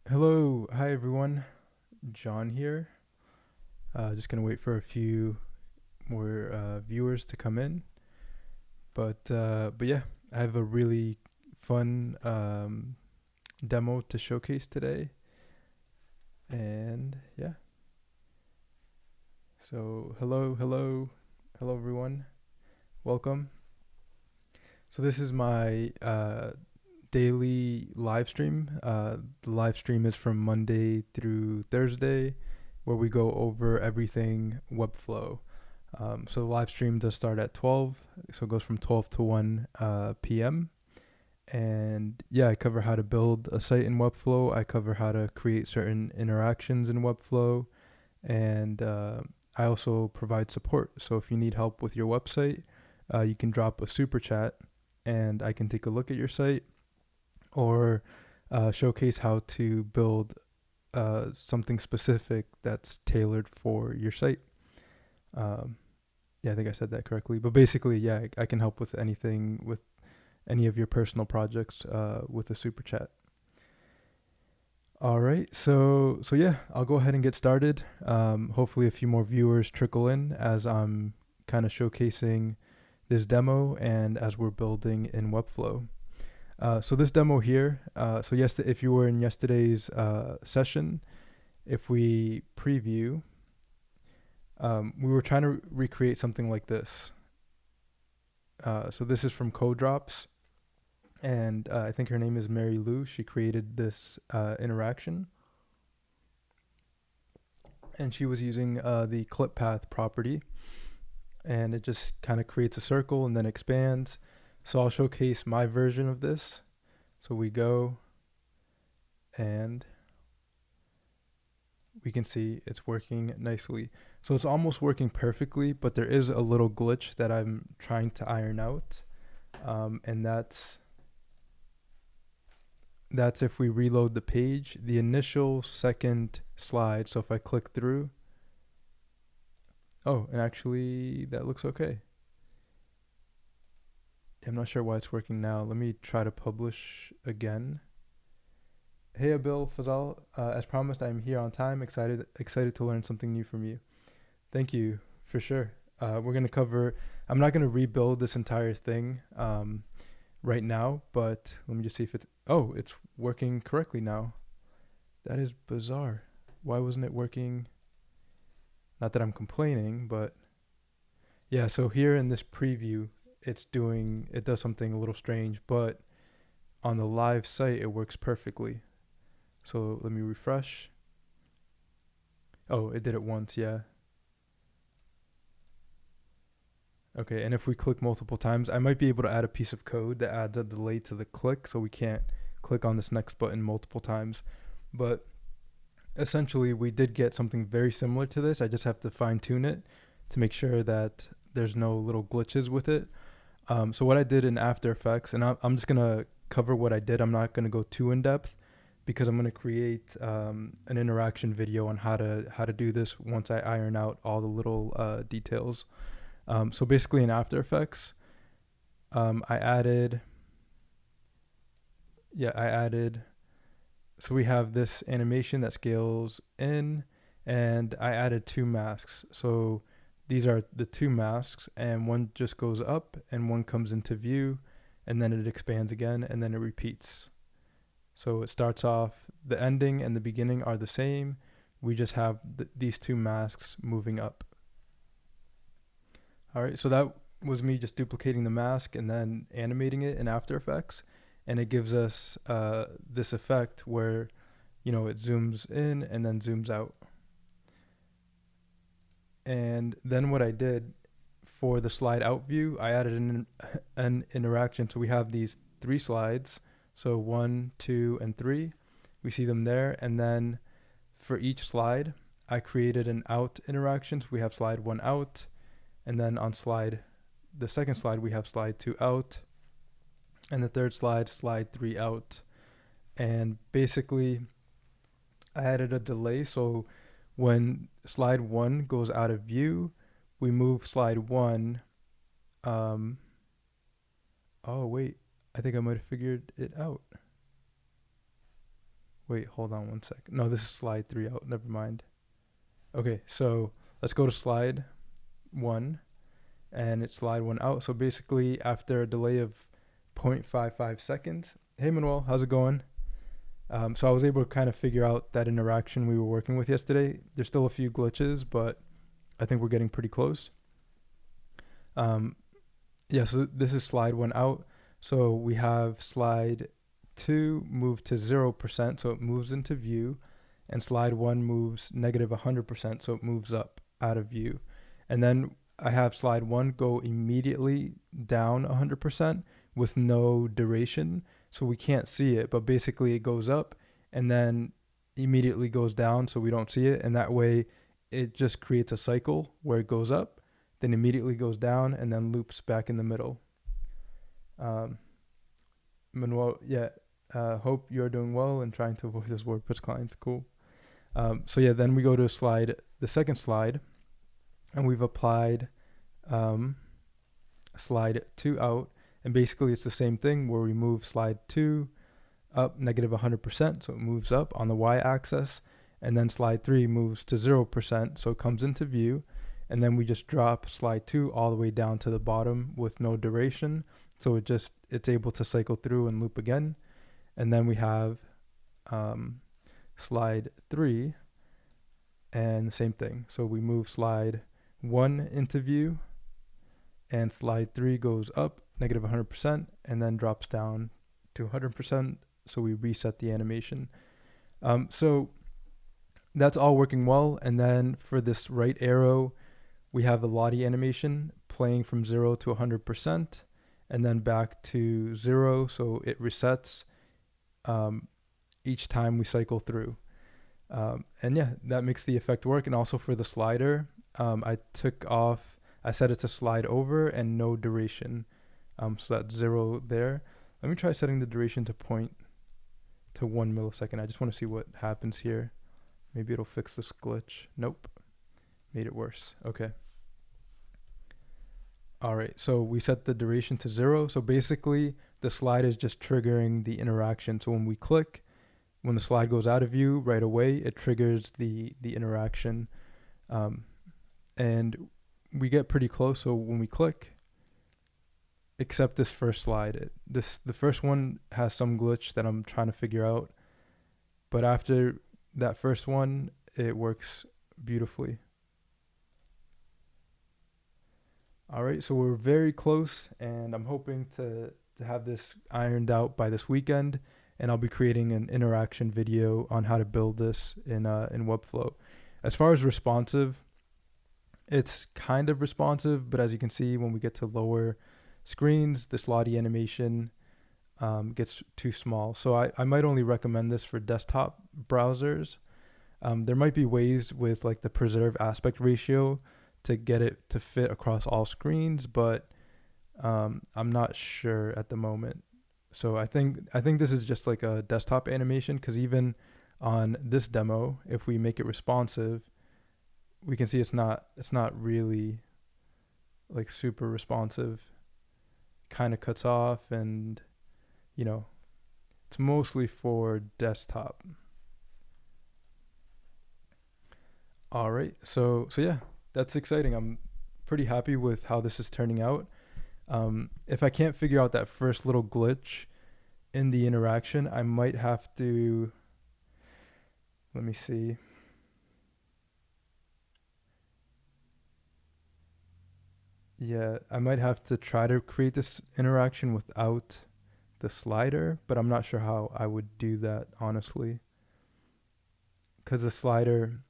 Hello, hi everyone. John here. Just gonna wait for a few more viewers to come in, but yeah, I have a really fun demo to showcase today, and yeah. So hello everyone. Welcome. So this is my daily live stream. The live stream is from Monday through Thursday, where we go over everything Webflow. So the live stream does start at 12, so it goes from 12 to 1 p.m. And yeah, I cover how to build a site in Webflow. I cover how to create certain interactions in Webflow, and I also provide support. So if you need help with your website, you can drop a super chat, and I can take a look at your site or showcase how to build something specific that's tailored for your site. Um, yeah, I think I said that correctly. But basically, yeah, I can help with anything with any of your personal projects with a super chat. All right, so yeah, I'll go ahead and get started. Hopefully, a few more viewers trickle in as I'm kind of showcasing this demo and as we're building in Webflow. So this demo here, so yes, if you were in yesterday's session, if we preview, we were trying to recreate something like this. So this is from Code Drops, and I think her name is Mary Lou. She created this interaction, and she was using the clip path property, and it just kind of creates a circle and then expands. So I'll showcase my version of this. So we go, and we can see it's working nicely. So it's almost working perfectly, but there is a little glitch that I'm trying to iron out. And that's if we reload the page, the initial second slide. So if I click through, oh, and actually that looks okay. I'm not sure why it's working now. Let me try to publish again. Hey Abil Fazal, as promised, I'm here on time. Excited to learn something new from you. Thank you for sure. We're gonna cover. I'm not gonna rebuild this entire thing right now, but let me just see if it's. Oh, it's working correctly now. That is bizarre. Why wasn't it working? Not that I'm complaining, but yeah. So here in this preview, it does something a little strange, but on the live site it works perfectly. So let me refresh. Oh, it did it once, yeah. Okay, and if we click multiple times, I might be able to add a piece of code that adds a delay to the click so we can't click on this next button multiple times. But essentially, we did get something very similar to this. I just have to fine tune it to make sure that there's no little glitches with it. So what I did in After Effects, and I'm just going to cover what I did. I'm not going to go too in depth because I'm going to create an interaction video on how to do this once I iron out all the little details. So basically in After Effects, I added, so we have this animation that scales in, and I added two masks. So these are the two masks, and one just goes up and one comes into view, and then it expands again, and then it repeats. So it starts off, the ending and the beginning are the same. We just have these two masks moving up. All right, so that was me just duplicating the mask and then animating it in After Effects, and it gives us this effect where, it zooms in and then zooms out. And then what I did for the slide out view, I added an interaction. So we have these three slides, so 1, 2, and 3. We see them there, and then for each slide, I created an out interaction. So we have slide 1 out, and then on the second slide, we have slide 2 out, and the third slide 3 out. And basically, I added a delay. So when slide 1 goes out of view, we move slide 1. Oh, wait. I think I might have figured it out. Wait, hold on one sec. No, this is slide 3 out. Never mind. Okay, so let's go to slide 1, and it's slide 1 out. So basically, after a delay of 0.55 seconds, hey Manuel, how's it going? So I was able to kind of figure out that interaction we were working with yesterday. There's still a few glitches, but I think we're getting pretty close. Yeah, so this is slide 1 out. So we have slide 2 move to 0%, so it moves into view, and slide 1 moves negative 100%, so it moves up out of view. And then I have slide 1 go immediately down 100% with no duration, so we can't see it, but basically it goes up and then immediately goes down, so we don't see it, and that way it just creates a cycle where it goes up, then immediately goes down, and then loops back in the middle. Manuel, yeah, hope you're doing well and trying to avoid those WordPress clients. Cool. So yeah, then we go to the second slide, and we've applied slide 2 out, and basically it's the same thing where we move slide 2 up negative 100%, so it moves up on the y-axis, and then slide 3 moves to 0%, so it comes into view, and then we just drop slide 2 all the way down to the bottom with no duration, so it's able to cycle through and loop again. And then we have slide 3, and the same thing, so we move slide 1 into view, and slide 3 goes up negative 100% and then drops down to 100%, so we reset the animation. So that's all working well. And then for this right arrow, we have the Lottie animation playing from 0 to 100% and then back to 0, so it resets each time we cycle through. And yeah, that makes the effect work. And also for the slider, I set it to slide over and no duration. So that's 0 there. Let me try setting the duration to 1 millisecond. I just want to see what happens here. Maybe it'll fix this glitch. Nope. Made it worse. Okay. All right. So we set the duration to 0. So basically the slide is just triggering the interaction. So when we click, when the slide goes out of view right away, it triggers the interaction. And we get pretty close. So when we click, except this first slide, the first one has some glitch that I'm trying to figure out, but after that first one, it works beautifully. All right, so we're very close, and I'm hoping to have this ironed out by this weekend, and I'll be creating an interaction video on how to build this in Webflow. As far as responsive, it's kind of responsive, but as you can see, when we get to lower screens, this Lottie animation gets too small. So I might only recommend this for desktop browsers. There might be ways with like the preserve aspect ratio to get it to fit across all screens, but I'm not sure at the moment. So I think this is just like a desktop animation, because even on this demo, if we make it responsive, we can see it's not really like super responsive. Kind of cuts off, and it's mostly for desktop. All right, so yeah, that's exciting. I'm pretty happy with how this is turning out. If I can't figure out that first little glitch in the interaction, I might have to, let me see. Yeah, I might have to try to create this interaction without the slider, but I'm not sure how I would do that, honestly. Because the slider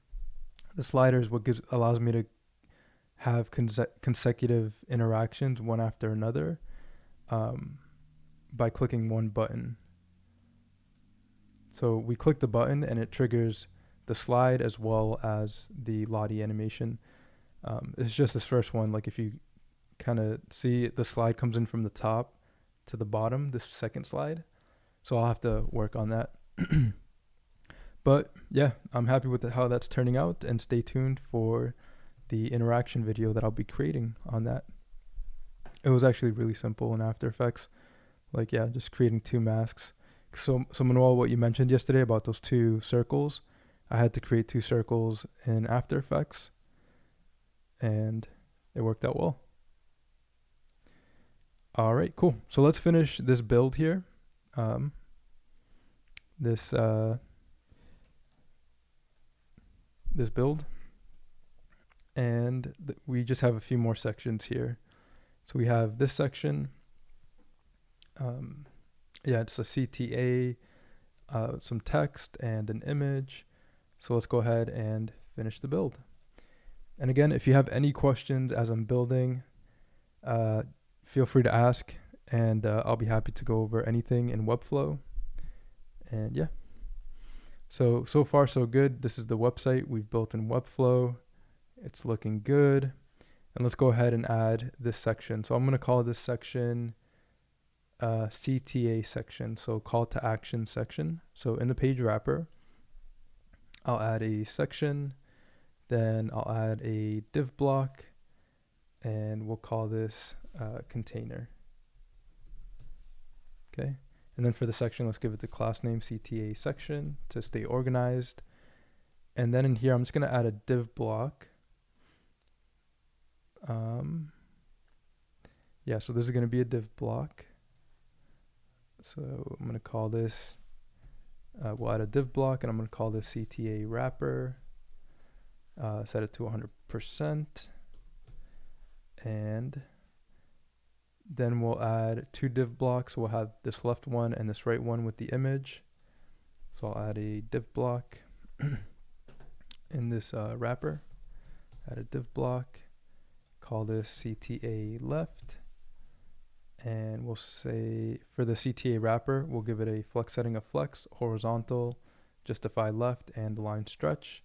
is what allows me to have consecutive interactions one after another by clicking one button. So we click the button and it triggers the slide as well as the Lottie animation. It's just this first one, like if you kind of see, the slide comes in from the top to the bottom, this second slide. So I'll have to work on that. But yeah, I'm happy with how that's turning out, and stay tuned for the interaction video that I'll be creating on that. It was actually really simple in After Effects. Like, yeah, just creating two masks. So Manuel, what you mentioned yesterday about those 2 circles, I had to create 2 circles in After Effects, and it worked out well. All right, cool. So let's finish this build here. This build, and we just have a few more sections here. So we have this section. Yeah, it's a CTA, some text and an image. So let's go ahead and finish the build. And again, if you have any questions as I'm building, feel free to ask, and I'll be happy to go over anything in Webflow. And yeah, so far so good. This is the website we've built in Webflow. It's looking good. And let's go ahead and add this section. So I'm going to call this section CTA section, so call to action section. So in the page wrapper, I'll add a section, then I'll add a div block, and we'll call this container. Okay, and then for the section, let's give it the class name CTA section to stay organized. And then in here, I'm just going to add a div block. Yeah, so this is going to be a div block. So I'm going to call this, we'll add a div block, and I'm going to call this CTA wrapper, set it to 100%, and then we'll add 2 div blocks. We'll have this left one and this right one with the image. So I'll add a div block in this wrapper, add a div block, call this CTA left. And we'll say for the CTA wrapper, we'll give it a flex setting of flex, horizontal, justify left, and line stretch.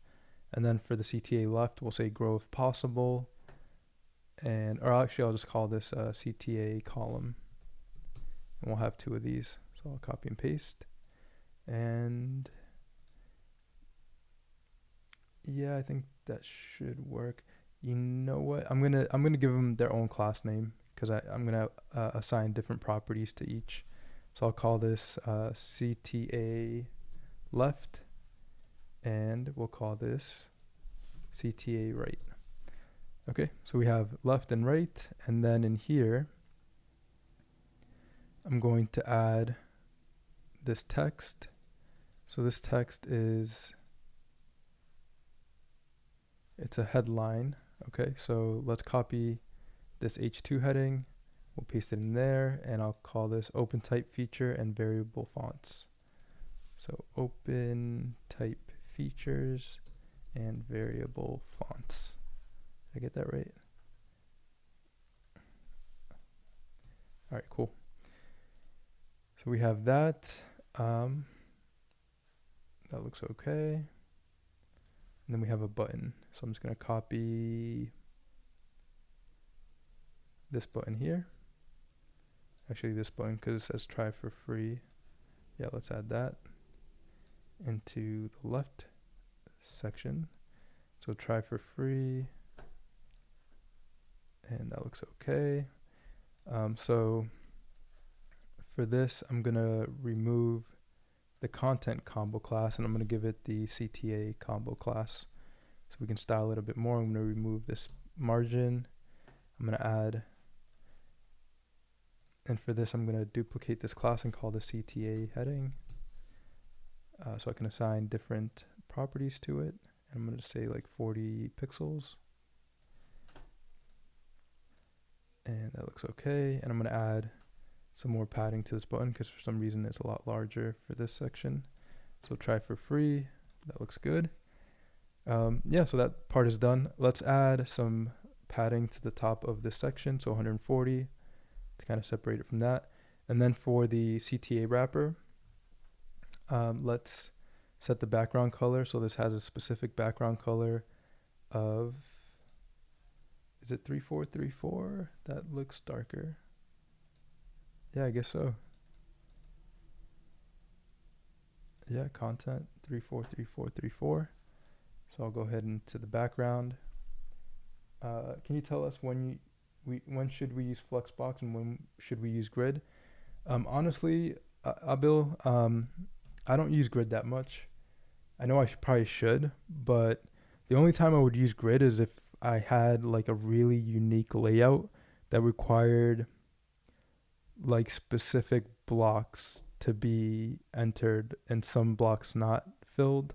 And then for the CTA left, we'll say grow if possible. And, or actually I'll just call this CTA column. And we'll have 2 of these. So I'll copy and paste. And yeah, I think that should work. You know what? I'm gonna give them their own class name, because I'm going to assign different properties to each. So I'll call this CTA left, and we'll call this CTA right. Okay, so we have left and right, and then in here, I'm going to add this text. So this text is, it's a headline. Okay, so let's copy this H2 heading, we'll paste it in there, and I'll call this open type feature and variable fonts. So open type features and variable fonts. Did I get that right? All right, cool. So we have that. That looks okay. And then we have a button. So I'm just going to copy this button here. Actually this button, because it says try for free. Yeah, let's add that into the left section. So try for free, and that looks okay. So for this, I'm gonna remove the content combo class, and I'm gonna give it the CTA combo class so we can style it a bit more. I'm gonna remove this margin. I'm gonna add, and for this, I'm going to duplicate this class and call the CTA heading. So I can assign different properties to it. And I'm going to say like 40 pixels. And that looks okay. And I'm going to add some more padding to this button, because for some reason it's a lot larger for this section. So try for free. That looks good. Yeah, so that part is done. Let's add some padding to the top of this section. So 140. To kind of separate it from that. And then for the CTA wrapper, let's set the background color. So this has a specific background color of, is it 3434? That looks darker. Yeah, I guess so. Yeah, content 343434. So I'll go ahead into the background. Can you tell us when should we use Flexbox and when should we use grid? Honestly, Abil, I don't use grid that much. I know probably should, but the only time I would use grid is if I had like a really unique layout that required like specific blocks to be entered and some blocks not filled.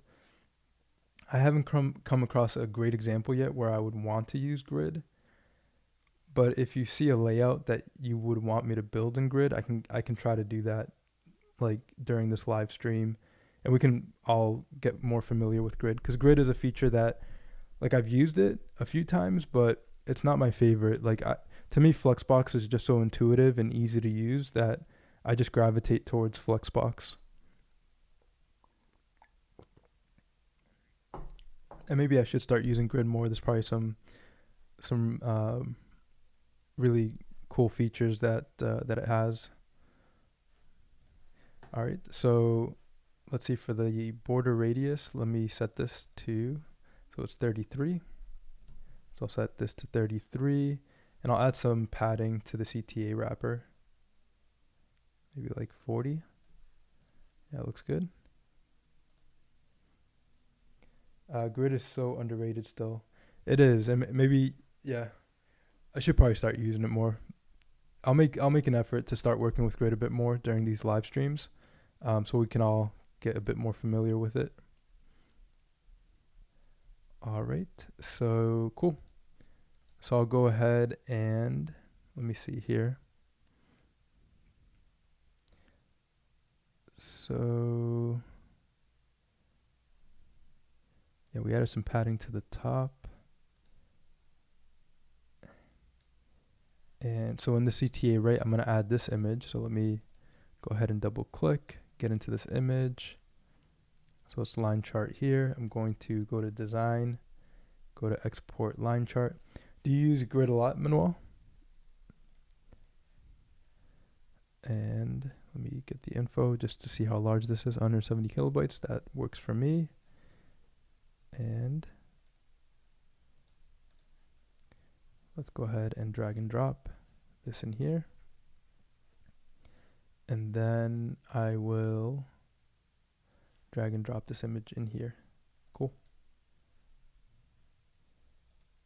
I haven't come across a great example yet where I would want to use grid. But if you see a layout that you would want me to build in grid, I can try to do that like during this live stream, and we can all get more familiar with grid, because grid is a feature that like I've used it a few times, but it's not my favorite. To me, Flexbox is just so intuitive and easy to use that I just gravitate towards Flexbox. And maybe I should start using grid more. There's probably some really cool features that it has. All right, so let's see, for the border radius, let me set this to, so it's 33. So I'll set this to 33, and I'll add some padding to the CTA wrapper. Maybe like 40. Yeah, it looks good. Grid is so underrated still. It is, and maybe, yeah, I should probably start using it more. I'll make an effort to start working with grid a bit more during these live streams, so we can all get a bit more familiar with it. All right, so cool. So I'll go ahead and let me see here. So yeah, we added some padding to the top. And so in the CTA right, I'm going to add this image. So let me go ahead and double click, get into this image. So it's line chart here. I'm going to go to design, go to export line chart. Do you use grid a lot, Manuel? And let me get the info just to see how large this is. Under 70 kilobytes, that works for me. And let's go ahead and drag and drop this in here. And then I will drag and drop this image in here. Cool.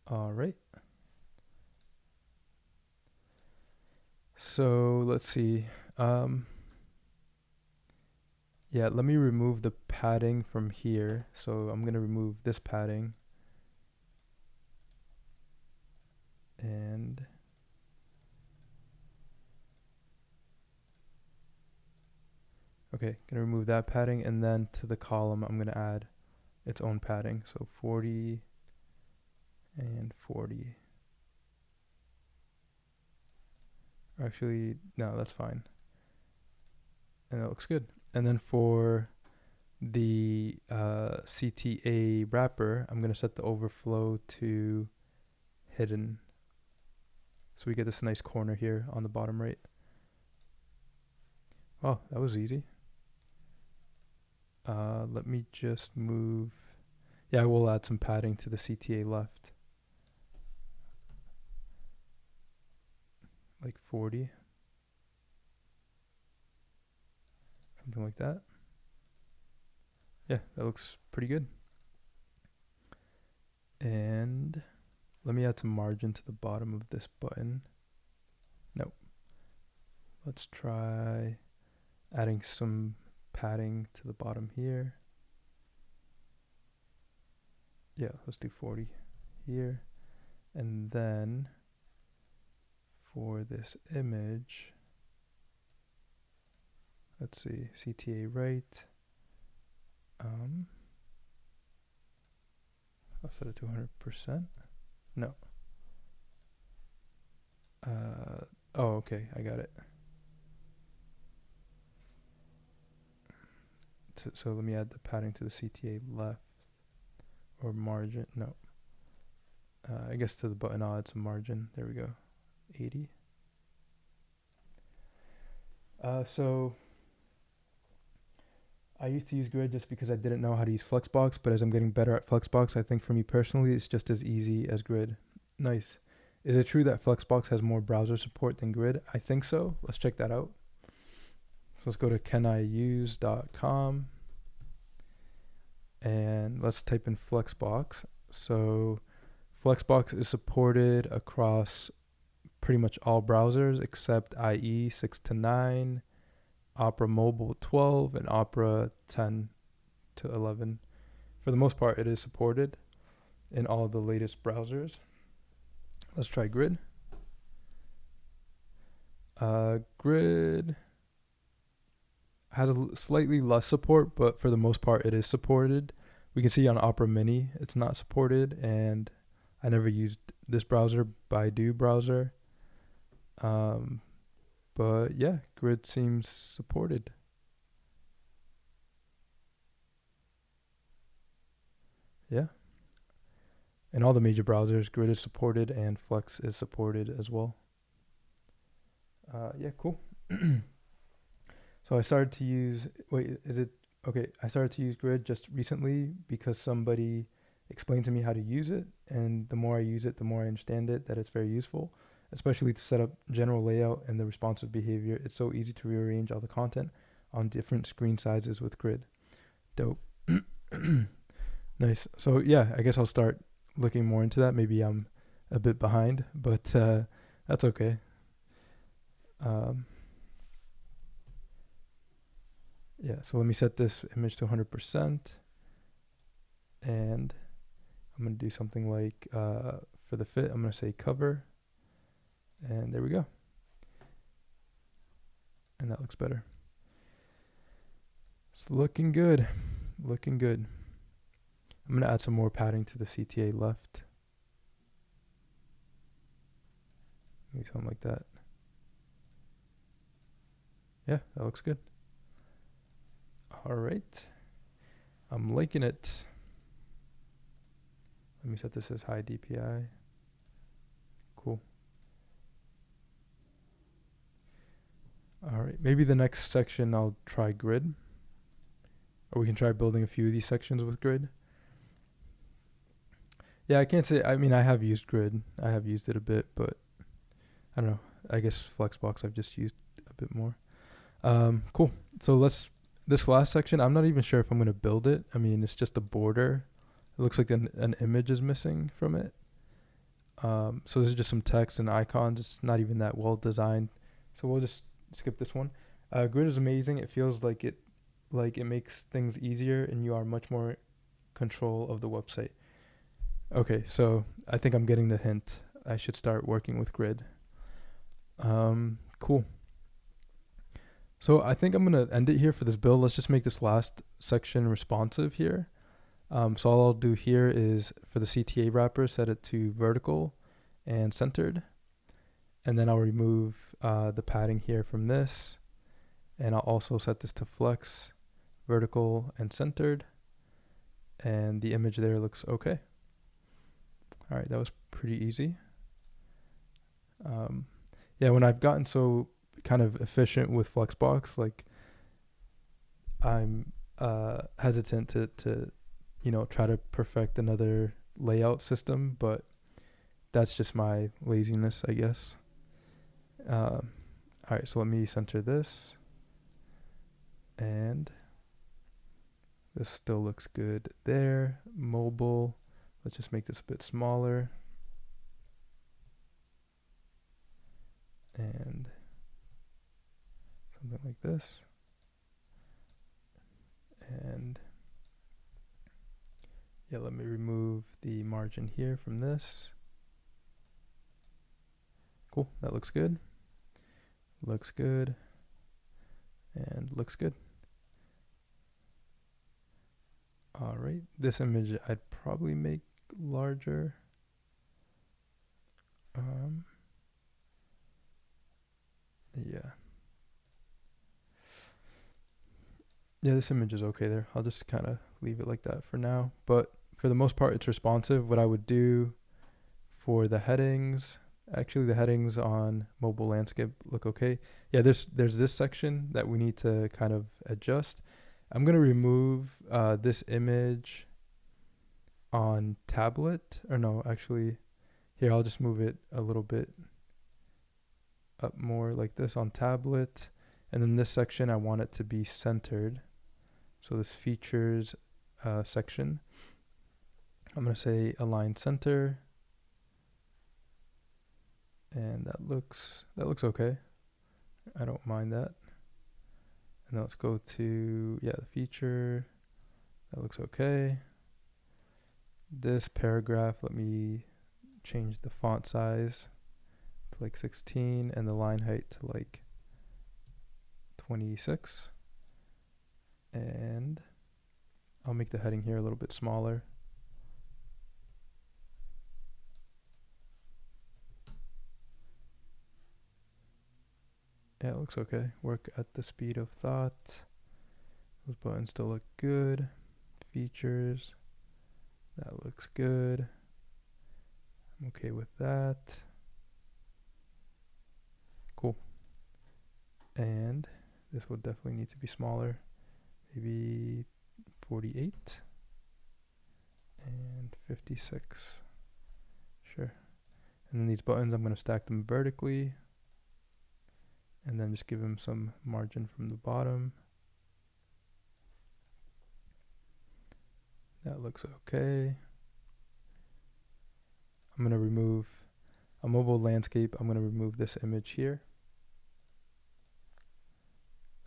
All right. So let's see. Yeah, let me remove the padding from here. So I'm going to remove this padding. And okay, gonna remove that padding, and then to the column I'm gonna add its own padding. So 40 and 40. Actually, no, that's fine. And it looks good. And then for the CTA wrapper, I'm gonna set the overflow to hidden. So we get this nice corner here on the bottom right. Oh, that was easy. Let me just move. Yeah, I will add some padding to the CTA left. Like 40. Something like that. Yeah, that looks pretty good. And let me add some margin to the bottom of this button. Nope. Let's try adding some padding to the bottom here. Yeah, let's do 40 here. And then for this image, let's see, CTA right. I'll set it to 100%. No. Oh, okay, I got it. So let me add the padding to the CTA left, or margin, no. I guess to the button I'll add some margin. There we go, 80. So I used to use grid just because I didn't know how to use Flexbox, but as I'm getting better at Flexbox, I think for me personally, it's just as easy as grid. Nice. Is it true that Flexbox has more browser support than grid? I think so. Let's check that out. So let's go to caniuse.com and let's type in Flexbox. So Flexbox is supported across pretty much all browsers except IE 6 to 9, Opera Mobile 12, and Opera 10 to 11. For the most part, it is supported in all the latest browsers. Let's try Grid. Grid has slightly less support, but for the most part, it is supported. We can see on Opera Mini, it's not supported, and I never used this browser, Baidu browser. But yeah, Grid seems supported. Yeah. In all the major browsers, Grid is supported and Flex is supported as well. Yeah, cool. So I started to use, I started to use Grid just recently because somebody explained to me how to use it. And the more I use it, the more I understand it, that it's very useful, especially to set up general layout and the responsive behavior. It's so easy to rearrange all the content on different screen sizes with Grid. Dope. Nice. So yeah, I guess I'll start looking more into that. Maybe I'm a bit behind, but that's okay. Yeah, so let me set this image to 100%. And I'm going to do something like, for the fit, I'm going to say cover. And there we go. And that looks better. It's looking good. Looking good. I'm going to add some more padding to the CTA left. Maybe something like that. Yeah, that looks good. All right. I'm liking it. Let me set this as high DPI. Cool. All right. Maybe the next section I'll try Grid. Or we can try building a few of these sections with Grid. Yeah, I can't say, I mean, I have used Grid. I have used it a bit, but I don't know. I guess Flexbox I've just used a bit more. Cool. So this last section, I'm not even sure if I'm going to build it. I mean, it's just a border. It looks like an image is missing from it. So this is just some text and icons. It's not even that well designed. So we'll just skip this one. Grid is amazing. It feels like it makes things easier and you are much more control of the website. Okay, so I think I'm getting the hint. I should start working with Grid. Cool. So I think I'm going to end it here for this build. Let's just make this last section responsive here. So all I'll do here is for the CTA wrapper, set it to vertical and centered. And then I'll remove the padding here from this. And I'll also set this to flex, vertical and centered. And the image there looks okay. All right, that was pretty easy. Yeah, when I've gotten so kind of efficient with Flexbox, like I'm hesitant to try to perfect another layout system, but that's just my laziness, I guess. All right, so let me center this. And this still looks good there. Mobile, let's just make this a bit smaller. And something like this. And yeah, let me remove the margin here from this. Cool, that looks good. Looks good. And looks good. All right, this image I'd probably make larger. Yeah, this image is okay there. I'll just kind of leave it like that for now. But for the most part, it's responsive. What I would do for the headings, actually the headings on mobile landscape look okay. Yeah, there's this section that we need to kind of adjust. I'm going to remove this image on tablet. Or no, actually, here, I'll just move it a little bit up more like this on tablet. And then this section, I want it to be centered. So this features section, I'm going to say align center. And that looks okay. I don't mind that. And then let's go to, the feature. That looks okay. This paragraph, let me change the font size to like 16 and the line height to like 26. And I'll make the heading here a little bit smaller. Yeah, it looks okay. Work at the speed of thought. Those buttons still look good. Features. That looks good. I'm okay with that. Cool. And this would definitely need to be smaller. Maybe 48 and 56. Sure. And then these buttons, I'm going to stack them vertically. And then just give them some margin from the bottom. That looks okay. I'm going to remove a mobile landscape. I'm going to remove this image here.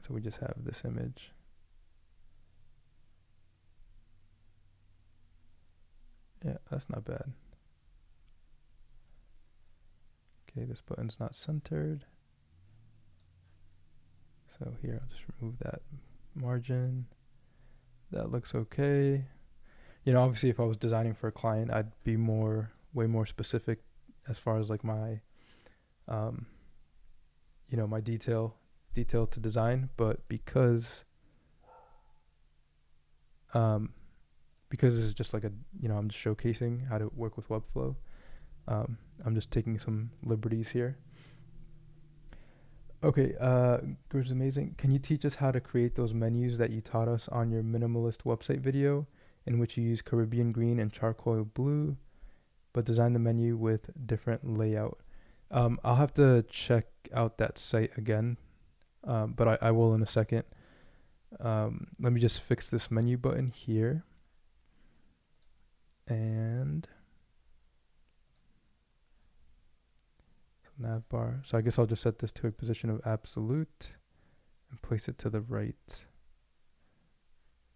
So we just have this image. Yeah, that's not bad. Okay, this button's not centered. So here, I'll just remove that margin. That looks okay. You know, obviously if I was designing for a client, I'd be way more specific as far as like my, my detail to design. But because this is just like I'm just showcasing how to work with Webflow. I'm just taking some liberties here. Okay, Grid's amazing. Can you teach us how to create those menus that you taught us on your minimalist website video, in which you use Caribbean green and charcoal blue, but design the menu with different layout? I'll have to check out that site again, but I will in a second. Let me just fix this menu button here. And nav bar. So I guess I'll just set this to a position of absolute and place it to the right.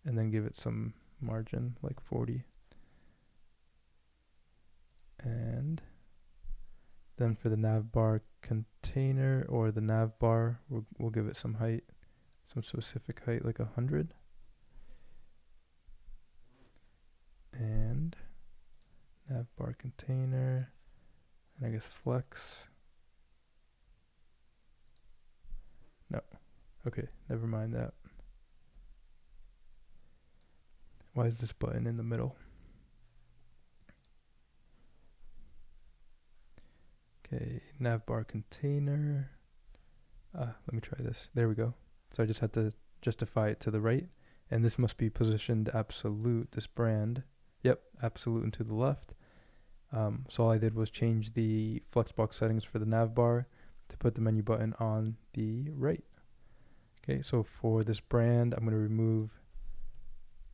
And then give it some margin, like 40. And then for the nav bar container or the nav bar, we'll give it some height, some specific height, like 100. And nav bar container, and I guess flex. No. Okay, never mind that. Why is this button in the middle? Okay, navbar container. Let me try this. There we go. So I just had to justify it to the right. And this must be positioned absolute, this brand. Yep, absolute and to the left. So all I did was change the Flexbox settings for the navbar to put the menu button on the right. Okay, so for this brand, I'm going to remove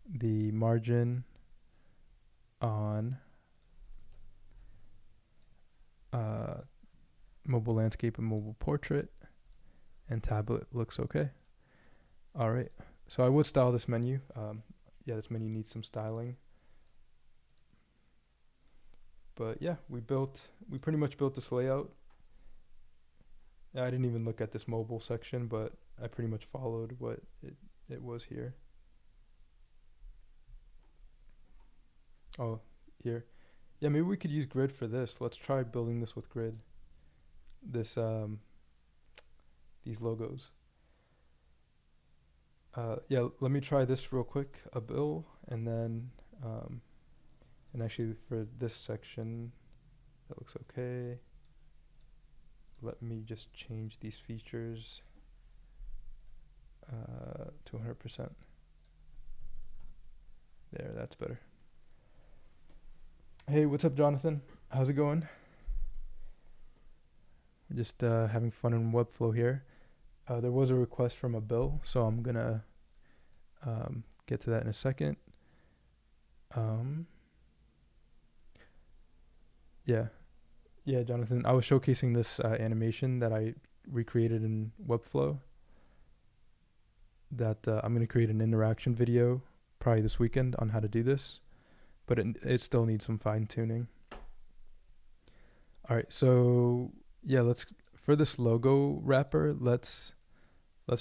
the margin on mobile landscape and mobile portrait, and tablet looks okay. All right, so I would style this menu. This menu needs some styling. But yeah, we pretty much built this layout. I didn't even look at this mobile section, but I pretty much followed what it was here. Oh, here. Yeah, maybe we could use grid for this. Let's try building this with grid. These logos. Let me try this real quick, a bill, and then, and actually for this section, that looks okay. Let me just change these features to 100%. There, that's better. Hey, what's up, Jonathan? How's it going? We're just having fun in Webflow here. There was a request from a bill, so I'm gonna get to that in a second. Yeah, yeah, Jonathan. I was showcasing this animation that I recreated in Webflow. That I'm gonna create an interaction video probably this weekend on how to do this, but it still needs some fine tuning. All right, so yeah, let's for this logo wrapper, let's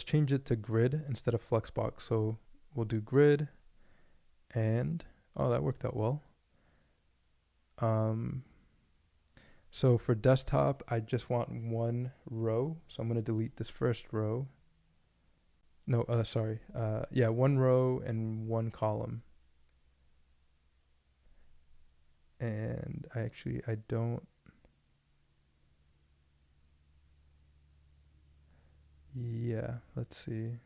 change it to grid instead of Flexbox. So we'll do grid, and oh, that worked out well. So for desktop, I just want one row. So I'm gonna delete this first row. No, sorry. Yeah, one row and one column. And I don't. Yeah, let's see.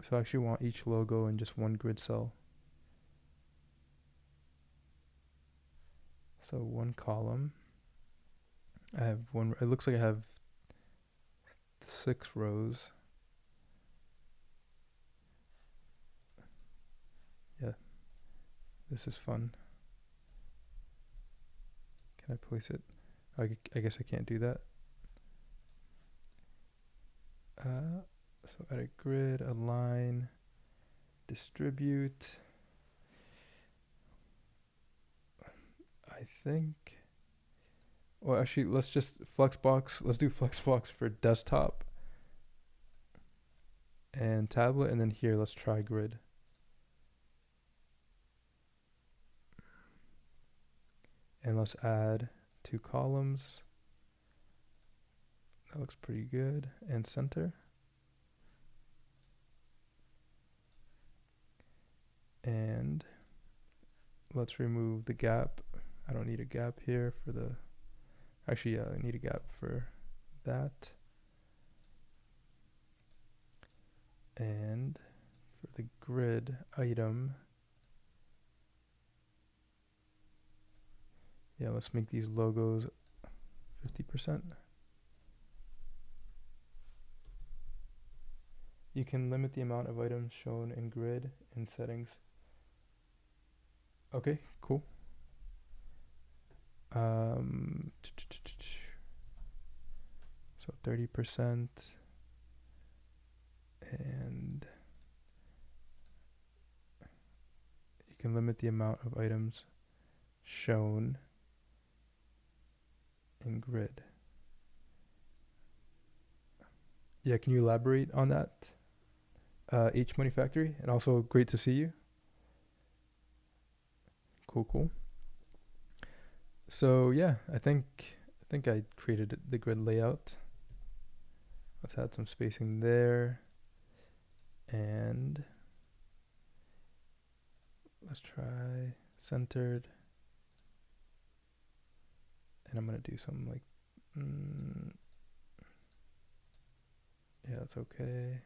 So I actually want each logo in just one grid cell. So one column. I have one. It looks like I have 6 rows. Yeah, this is fun. Can I place it? I guess I can't do that. So add a grid, align, distribute. I think. Well, actually, let's just Flexbox. Let's do Flexbox for desktop and tablet, and then here let's try grid. And let's add 2 columns. That looks pretty good. And center. And let's remove the gap. I don't need a gap here for the, actually, yeah, I need a gap for that. And for the grid item, yeah, let's make these logos 50%. You can limit the amount of items shown in grid in settings. Okay, cool. So 30%, and you can limit the amount of items shown in grid. Yeah, can you elaborate on that? H Money Factory, and also great to see you. Cool. So yeah, I think I created the grid layout. Let's add some spacing there, and let's try centered. And I'm gonna do some like, yeah, that's okay.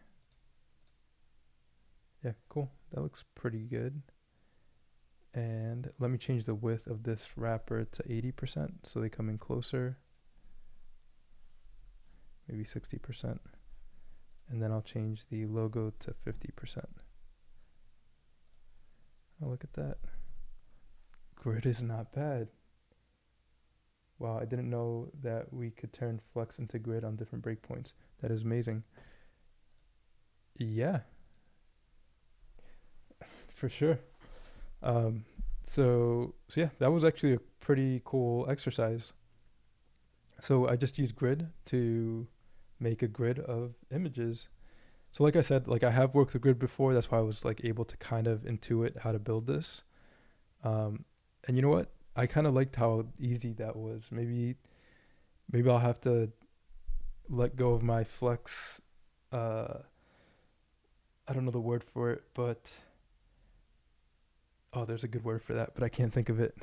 Yeah, cool. That looks pretty good. And let me change the width of this wrapper to 80% so they come in closer. Maybe 60%. And then I'll change the logo to 50%. Oh, look at that. Grid is not bad. Wow, I didn't know that we could turn Flex into grid on different breakpoints. That is amazing. Yeah. For sure. So yeah, that was actually a pretty cool exercise. So I just used grid to make a grid of images. So like I said, like I have worked with grid before. That's why I was like able to kind of intuit how to build this. And you know what? I kind of liked how easy that was. Maybe I'll have to let go of my flex. I don't know the word for it, but oh, there's a good word for that, but I can't think of it.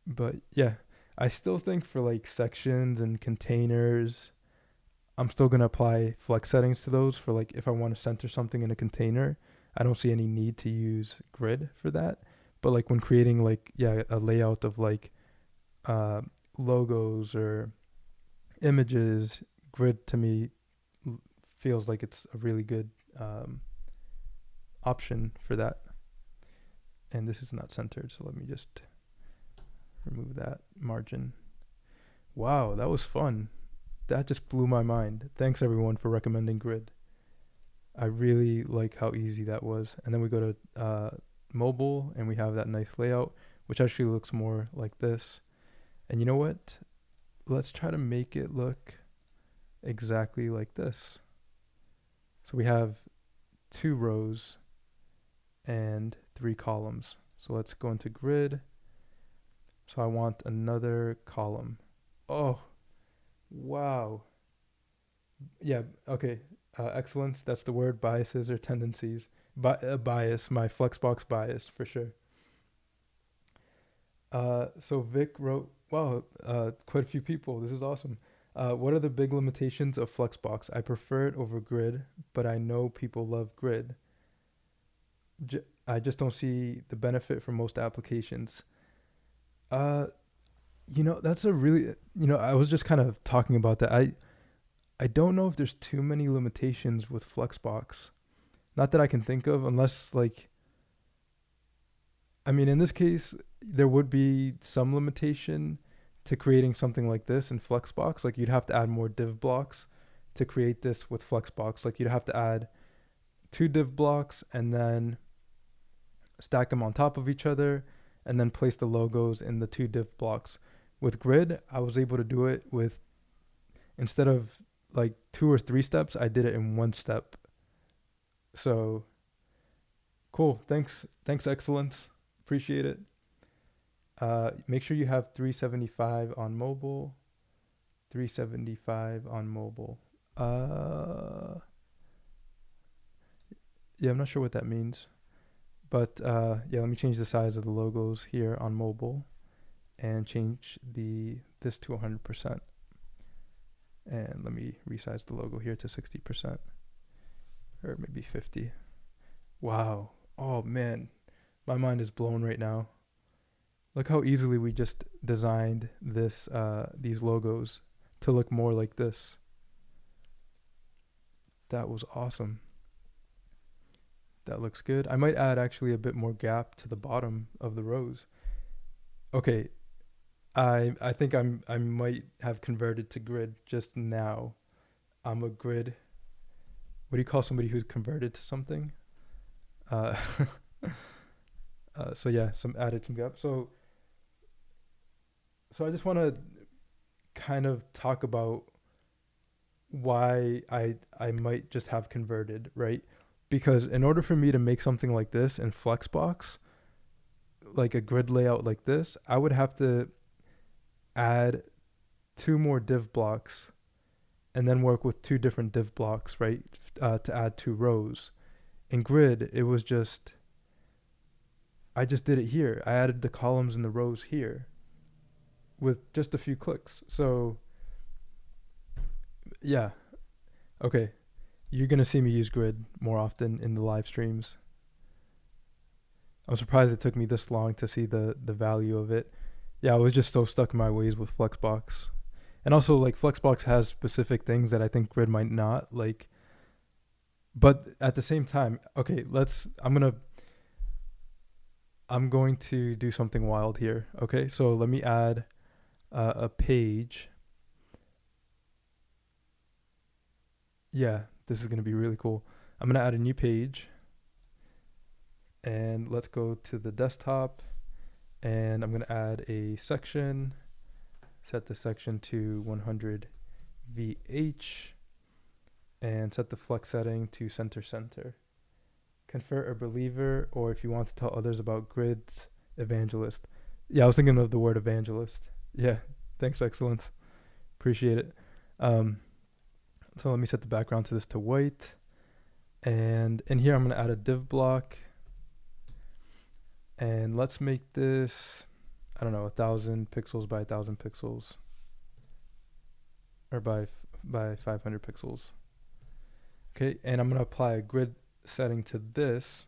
But yeah, I still think for like sections and containers, I'm still gonna apply flex settings to those for like if I want to center something in a container. I don't see any need to use grid for that. But like when creating like, yeah, a layout of like uh, logos or images, grid to me feels like it's a really good option for that. And this is not centered, so let me just remove that margin. Wow, that was fun. That just blew my mind. Thanks everyone for recommending grid. I really like how easy that was. And then we go to mobile and we have that nice layout, which actually looks more like this. And you know what? Let's try to make it look exactly like this. So we have 2 rows and 3 columns. So let's go into grid. So I want another column. Oh, wow. Yeah, okay. Excellence, that's the word. Biases or tendencies. Bias, my Flexbox bias for sure. So Vic wrote, wow, quite a few people. This is awesome. What are the big limitations of Flexbox? I prefer it over grid, but I know people love grid. I just don't see the benefit for most applications. Uh, that's a really, I was just kind of talking about that. I don't know if there's too many limitations with Flexbox. Not that I can think of, unless like, I mean, in this case, there would be some limitation to creating something like this in Flexbox. Like you'd have to add more div blocks to create this with Flexbox. Like you'd have to add 2 div blocks and then stack them on top of each other and then place the logos in the 2 div blocks. With grid, I was able to do it with, instead of like 2 or 3 steps, I did it in 1 step. So cool. Thanks, excellence. Appreciate it. Make sure you have 375 on mobile. 375 on mobile. Yeah, I'm not sure what that means. But yeah, let me change the size of the logos here on mobile and change this to 100%. And let me resize the logo here to 60%. Or maybe 50. Wow. Oh man, my mind is blown right now. Look how easily we just designed these logos to look more like this. That was awesome. That looks good. I might add actually a bit more gap to the bottom of the rows. Okay, I think I might have converted to grid just now. I'm a grid. What do you call somebody who's converted to something? So yeah, added some gap. So I just want to kind of talk about why I might just have converted, right? Because in order for me to make something like this in Flexbox, like a grid layout like this, I would have to add 2 more div blocks and then work with 2 different div blocks, right? To add 2 rows. In grid, it was just, I just did it here. I added the columns and the rows here with just a few clicks. So yeah, okay. You're going to see me use grid more often in the live streams. I'm surprised it took me this long to see the value of it. Yeah, I was just so stuck in my ways with Flexbox. And also like Flexbox has specific things that I think grid might not, like, but at the same time, okay, I'm going to do something wild here. Okay, so let me add a page. Yeah, this is going to be really cool. I'm going to add a new page. And let's go to the desktop. And I'm going to add a section. Set the section to 100 VH. And set the flex setting to center. Convert a believer, or if you want to tell others about grids, evangelist. Yeah, I was thinking of the word evangelist. Yeah, thanks, excellence. Appreciate it. So let me set the background to this to white. And in here, I'm going to add a div block. And let's make this, I don't know, 1,000 pixels by 1,000 pixels. Or by 500 pixels. Okay, and I'm going to apply a grid setting to this.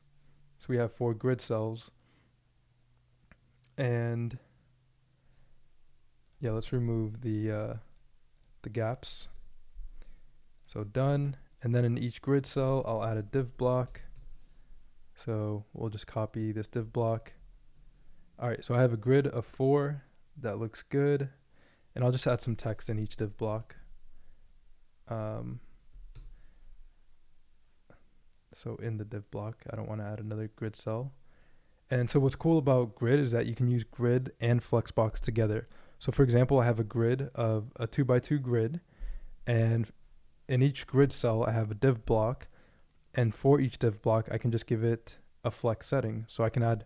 So we have 4 grid cells. And yeah, let's remove the gaps. So done. And then in each grid cell, I'll add a div block. So we'll just copy this div block. All right, so I have a grid of 4. That looks good. And I'll just add some text in each div block. So in the div block, I don't want to add another grid cell. And so what's cool about grid is that you can use grid and Flexbox together. So for example, I have a grid of a 2x2 grid, and in each grid cell, I have a div block. And for each div block, I can just give it a flex setting. So I can add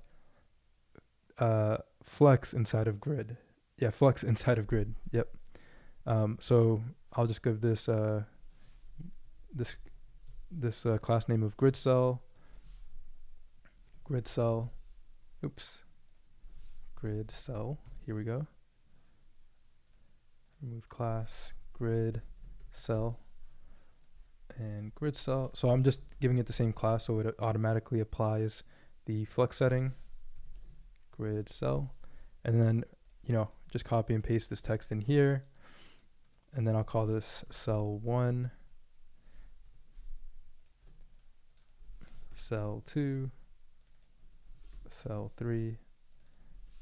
flex inside of grid. Yeah, flex inside of grid. Yep. So I'll just give this this class name of grid cell. Grid cell. Oops. Grid cell. Here we go. Remove class grid cell and grid cell. So I'm just giving it the same class, so it automatically applies the flex setting. Grid cell, and then just copy and paste this text in here, and then I'll call this cell 1, cell 2, cell 3,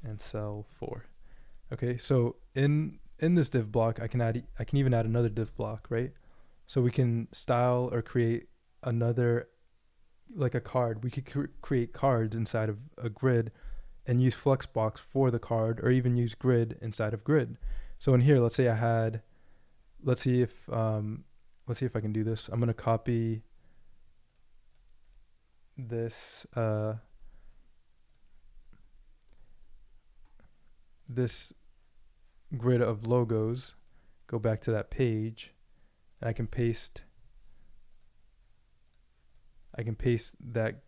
and cell 4. Okay, so in this div block, I can even add another div block, right? So we can style or create another, like a card. We could create cards inside of a grid and use Flexbox for the card, or even use grid inside of grid. So in here, let's say let's see if I can do this. I'm gonna copy this this grid of logos, go back to that page, and I can paste that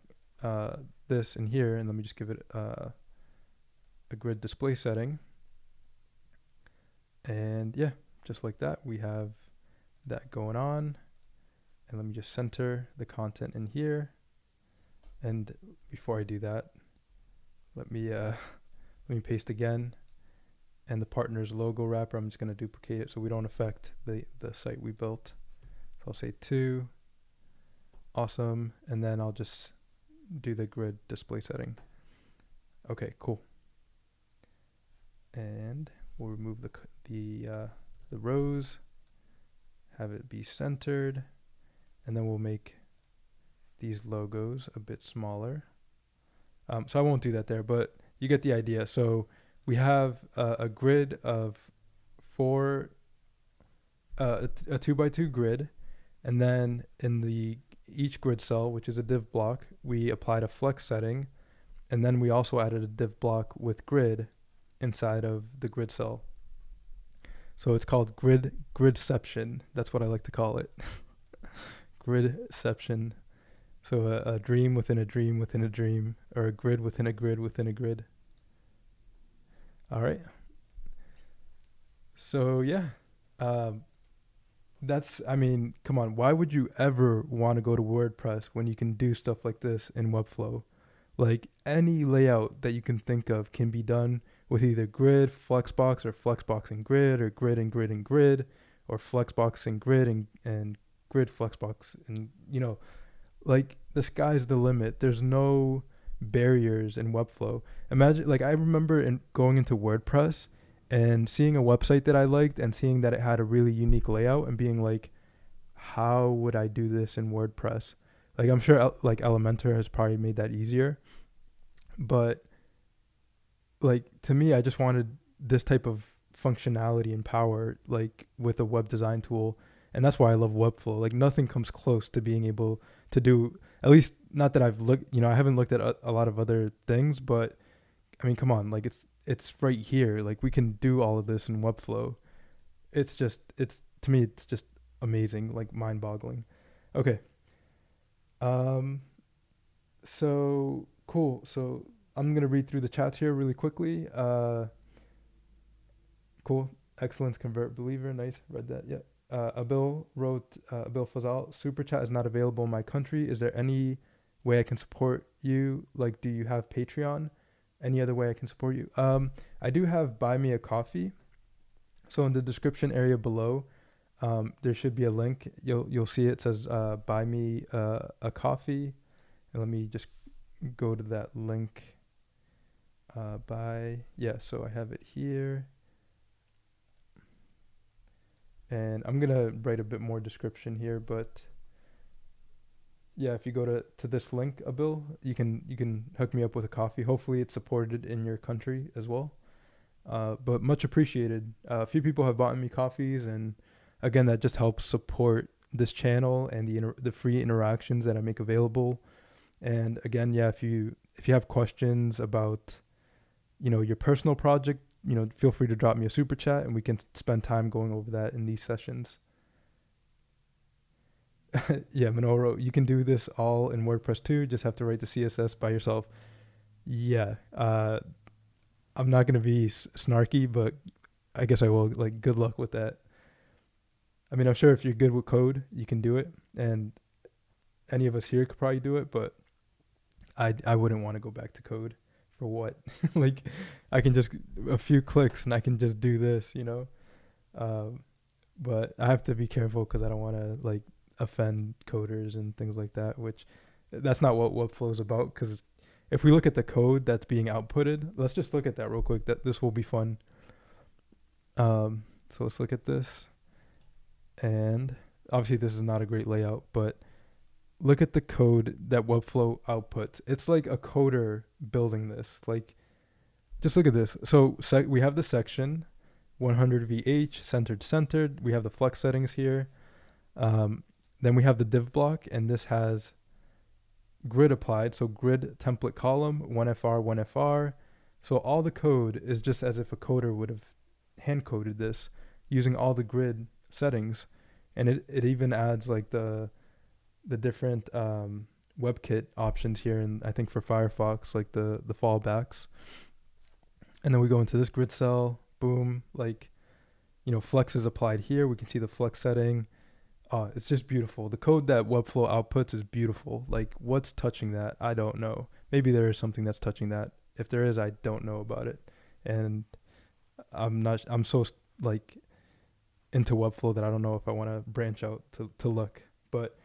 this in here, and let me just give it a grid display setting. And yeah, just like that, we have that going on. And let me just center the content in here. And before I do that, let me paste again. And the partner's logo wrapper, I'm just going to duplicate it so we don't affect the site we built. So I'll say 2. Awesome. And then I'll just do the grid display setting. Okay, cool. And we'll remove the rows, have it be centered, and then we'll make these logos a bit smaller. So I won't do that there, but you get the idea. So we have a grid of 4, a 2x2 grid, and then in each grid cell, which is a div block, we applied a flex setting, and then we also added a div block with grid inside of the grid cell. So it's called gridception. That's what I like to call it. Gridception. So a dream within a dream within a dream, or a grid within a grid within a grid. All right. So yeah, come on, why would you ever want to go to WordPress when you can do stuff like this in Webflow? Like, any layout that you can think of can be done with either grid, Flexbox, or Flexbox and grid, or grid and grid and grid, or Flexbox and grid and grid Flexbox. And, like, the sky's the limit. There's no barriers in Webflow. Imagine, like, I remember going into WordPress and seeing a website that I liked and seeing that it had a really unique layout and being like, how would I do this in WordPress? Like, I'm sure like Elementor has probably made that easier, but like, to me, I just wanted this type of functionality and power, like, with a web design tool. And that's why I love Webflow. Like, nothing comes close to being able to do, at least not that I've looked, I haven't looked at a lot of other things, but I mean, come on, like, it's right here. Like, we can do all of this in Webflow. To me, it's just amazing, like, mind boggling. Okay. So cool. So I'm going to read through the chats here really quickly. Cool. Excellence, convert, believer. Nice. Read that. Yeah. Abil wrote, Abil Fazal, super chat is not available in my country. Is there any way I can support you? Like, do you have Patreon? Any other way I can support you? I do have Buy Me a Coffee. So in the description area below, there should be a link. You'll see it says Buy Me a Coffee. And let me just go to that link. So I have it here. And I'm gonna write a bit more description here, but yeah, if you go to this link, Abil, you can hook me up with a coffee. Hopefully, it's supported in your country as well. But much appreciated. A few people have bought me coffees, and again, that just helps support this channel and the free interactions that I make available. And again, yeah, if you have questions about your personal project, feel free to drop me a super chat, and we can spend time going over that in these sessions. Yeah, Minoru, you can do this all in WordPress too. Just have to write the CSS by yourself. Yeah, I'm not gonna be snarky, but I guess I will. Like, good luck with that. I mean, I'm sure if you're good with code, you can do it, and any of us here could probably do it. But I wouldn't want to go back to code for what? Like, I can just a few clicks and I can just do this, But I have to be careful because I don't want to like offend coders and things like that, which that's not what Webflow is about. Because if we look at the code that's being outputted, let's just look at that real quick. That this will be fun. So let's look at this, and obviously this is not a great layout, but look at the code that Webflow outputs. It's like a coder building this. Like, just look at this. So we have the section, 100 VH, centered. We have the flex settings here. Then we have the div block, and this has grid applied. So grid template column, 1FR, 1FR. So all the code is just as if a coder would have hand coded this using all the grid settings. And it even adds like the different WebKit options here, and I think for Firefox, like the fallbacks. And then we go into this grid cell, boom, like, flex is applied here. We can see the flex setting. It's just beautiful. The code that Webflow outputs is beautiful. Like, what's touching that? I don't know. Maybe there is something that's touching that. If there is, I don't know about it. And I'm so like into Webflow that I don't know if I want to branch out to look. But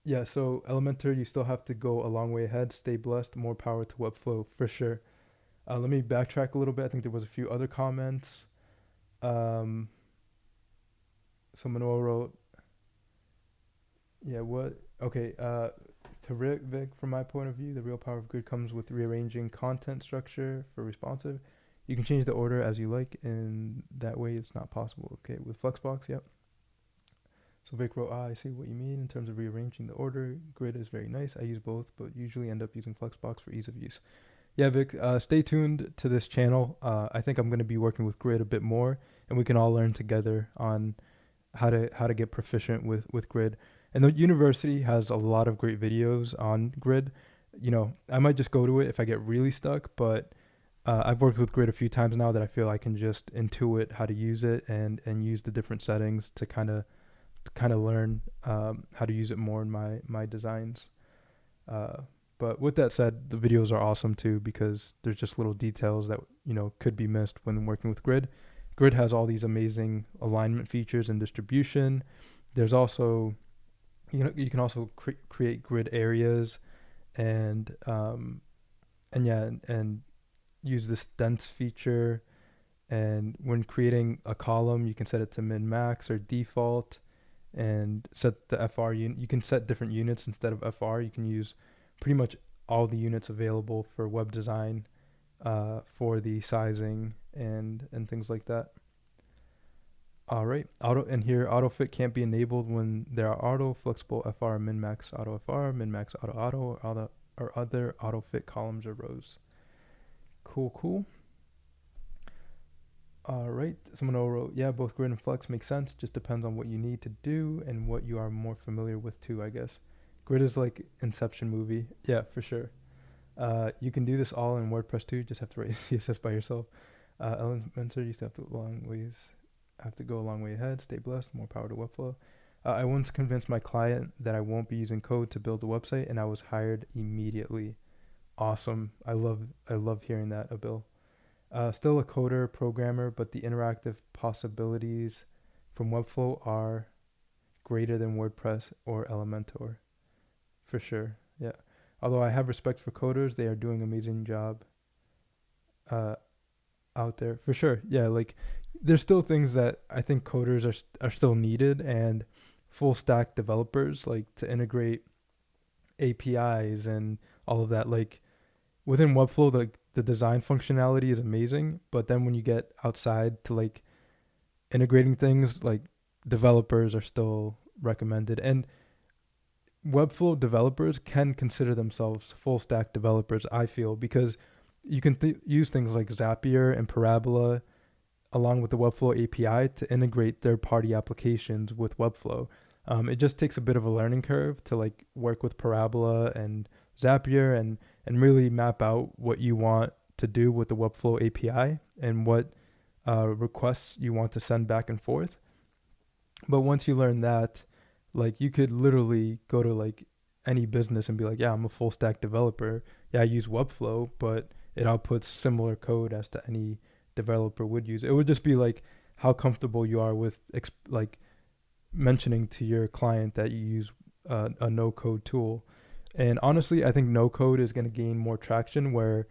yeah, so Elementor, you still have to go a long way ahead. Stay blessed. More power to Webflow for sure. Let me backtrack a little bit. I think there was a few other comments. Someone wrote, yeah, what? Okay, to Vic, from my point of view, the real power of grid comes with rearranging content structure for responsive. You can change the order as you like, and that way it's not possible. Okay, with Flexbox, yep. So Vic wrote, I see what you mean in terms of rearranging the order. Grid is very nice. I use both, but usually end up using Flexbox for ease of use. Yeah, Vic, stay tuned to this channel. I think I'm going to be working with Grid a bit more, and we can all learn together on how to get proficient with Grid. And the university has a lot of great videos on Grid. I might just go to it if I get really stuck, but I've worked with Grid a few times now that I feel I can just intuit how to use it and use the different settings to kind of learn how to use it more in my designs. But with that said, the videos are awesome too, because there's just little details that could be missed when working with Grid. Grid has all these amazing alignment features and distribution. There's also, you can also create grid areas, and use this dense feature. And when creating a column, you can set it to min max or default, and set the FR unit. You can set different units instead of FR. You can use pretty much all the units available for web design, for the sizing and things like that. All right, autofit can't be enabled when there are auto flexible FR min max auto FR min max auto or other autofit columns or rows. Cool. All right, someone wrote, yeah, both grid and flex make sense. Just depends on what you need to do and what you are more familiar with too, I guess. Grid is like Inception movie. Yeah, for sure. You can do this all in WordPress too. Just have to write CSS by yourself. Elementor, you still have to go a long way ahead. Stay blessed. More power to Webflow. I once convinced my client that I won't be using code to build a website, and I was hired immediately. Awesome. I love hearing that, Abil. Still a coder programmer, but the interactive possibilities from Webflow are greater than WordPress or Elementor, for sure. Yeah. Although I have respect for coders, they are doing an amazing job uh, out there, for sure. Yeah, like there's still things that I think coders are still needed, and full stack developers like to integrate APIs and all of that. Like within Webflow, the design functionality is amazing, but then when you get outside to like integrating things, like developers are still recommended. And Webflow developers can consider themselves full stack developers, I feel, because you can use things like Zapier and Parabola along with the Webflow API to integrate third party applications with Webflow. It just takes a bit of a learning curve to like work with Parabola and Zapier and really map out what you want to do with the Webflow API and what requests you want to send back and forth. But once you learn that, like you could literally go to like any business and be like, yeah, I'm a full stack developer. Yeah, I use Webflow, but it outputs similar code as to any developer would use. It would just be like how comfortable you are with like mentioning to your client that you use a no code tool. And honestly, I think no code is going to gain more traction where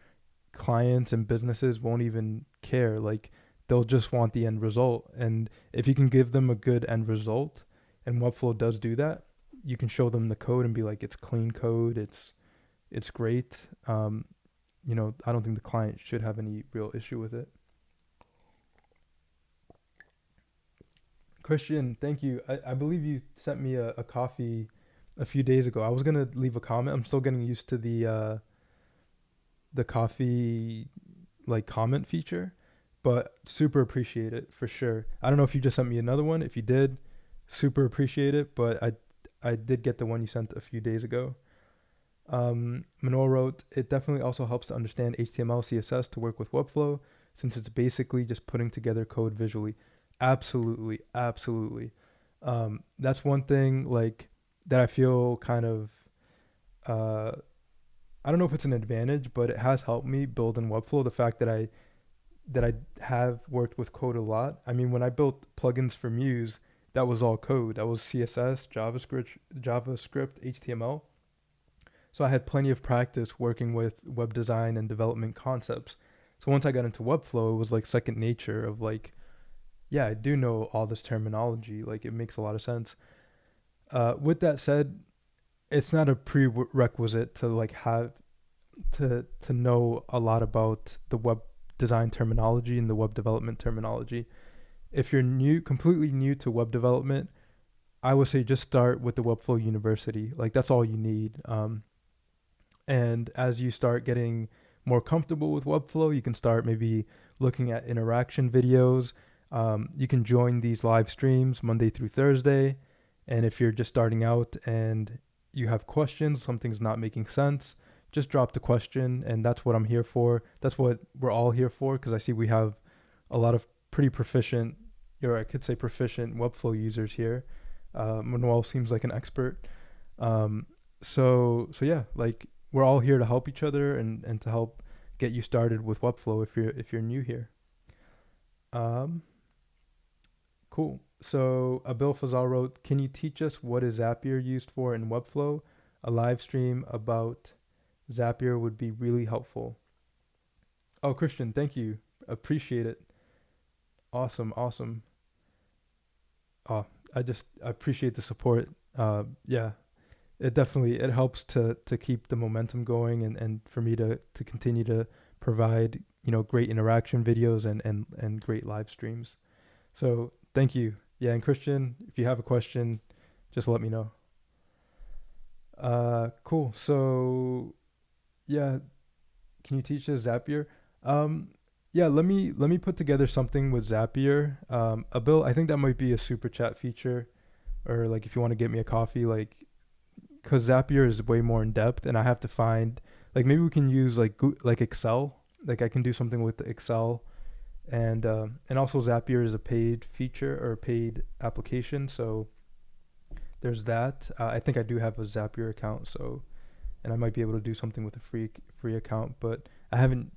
clients and businesses won't even care. Like they'll just want the end result. And if you can give them a good end result, and Webflow does do that, you can show them the code and be like, it's clean code, it's great. I don't think the client should have any real issue with it. Christian, thank you. I believe you sent me a coffee a few days ago. I was gonna leave a comment. I'm still getting used to the coffee like comment feature, but super appreciate it for sure. I don't know if you just sent me another one. If you did, super appreciate it. But I did get the one you sent a few days ago. Manol wrote, it definitely also helps to understand HTML, CSS to work with Webflow, since it's basically just putting together code visually. Absolutely, absolutely. That's one thing like that I feel kind of uh, I don't know if it's an advantage, but it has helped me build in Webflow. The fact that I have worked with code a lot. I mean, when I built plugins for Muse, that was all code. That was CSS, JavaScript, HTML. So I had plenty of practice working with web design and development concepts. So once I got into Webflow, it was like second nature of like, yeah, I do know all this terminology. Like it makes a lot of sense. With that said, it's not a prerequisite to like have to know a lot about the web design terminology and the web development terminology. If you're completely new to web development, I would say just start with the Webflow University. Like that's all you need. And as you start getting more comfortable with Webflow, you can start maybe looking at interaction videos. You can join these live streams Monday through Thursday. And if you're just starting out and you have questions, something's not making sense, just drop the question. And that's what I'm here for. That's what we're all here for, because I see we have a lot of pretty proficient, or I could say proficient Webflow users here. Manuel seems like an expert. So yeah, like we're all here to help each other and to help get you started with Webflow if you're new here. Cool. So Abil Fazal wrote, can you teach us what is Zapier used for in Webflow? A live stream about Zapier would be really helpful. Oh, Christian, thank you. Appreciate it. Awesome, awesome. Oh, I appreciate the support. Yeah, it helps to keep the momentum going and for me to continue to provide, great interaction videos and great live streams. So thank you. Yeah, and Christian, if you have a question, just let me know. Cool. So yeah, can you teach us Zapier? Um, yeah, let me put together something with Zapier. Abil, I think that might be a super chat feature, or like if you want to get me a coffee, like because Zapier is way more in depth, and I have to find like maybe we can use like Excel. Like I can do something with the Excel, and also Zapier is a paid feature or a paid application, so there's that. I think I do have a Zapier account, so and I might be able to do something with a free account, but I haven't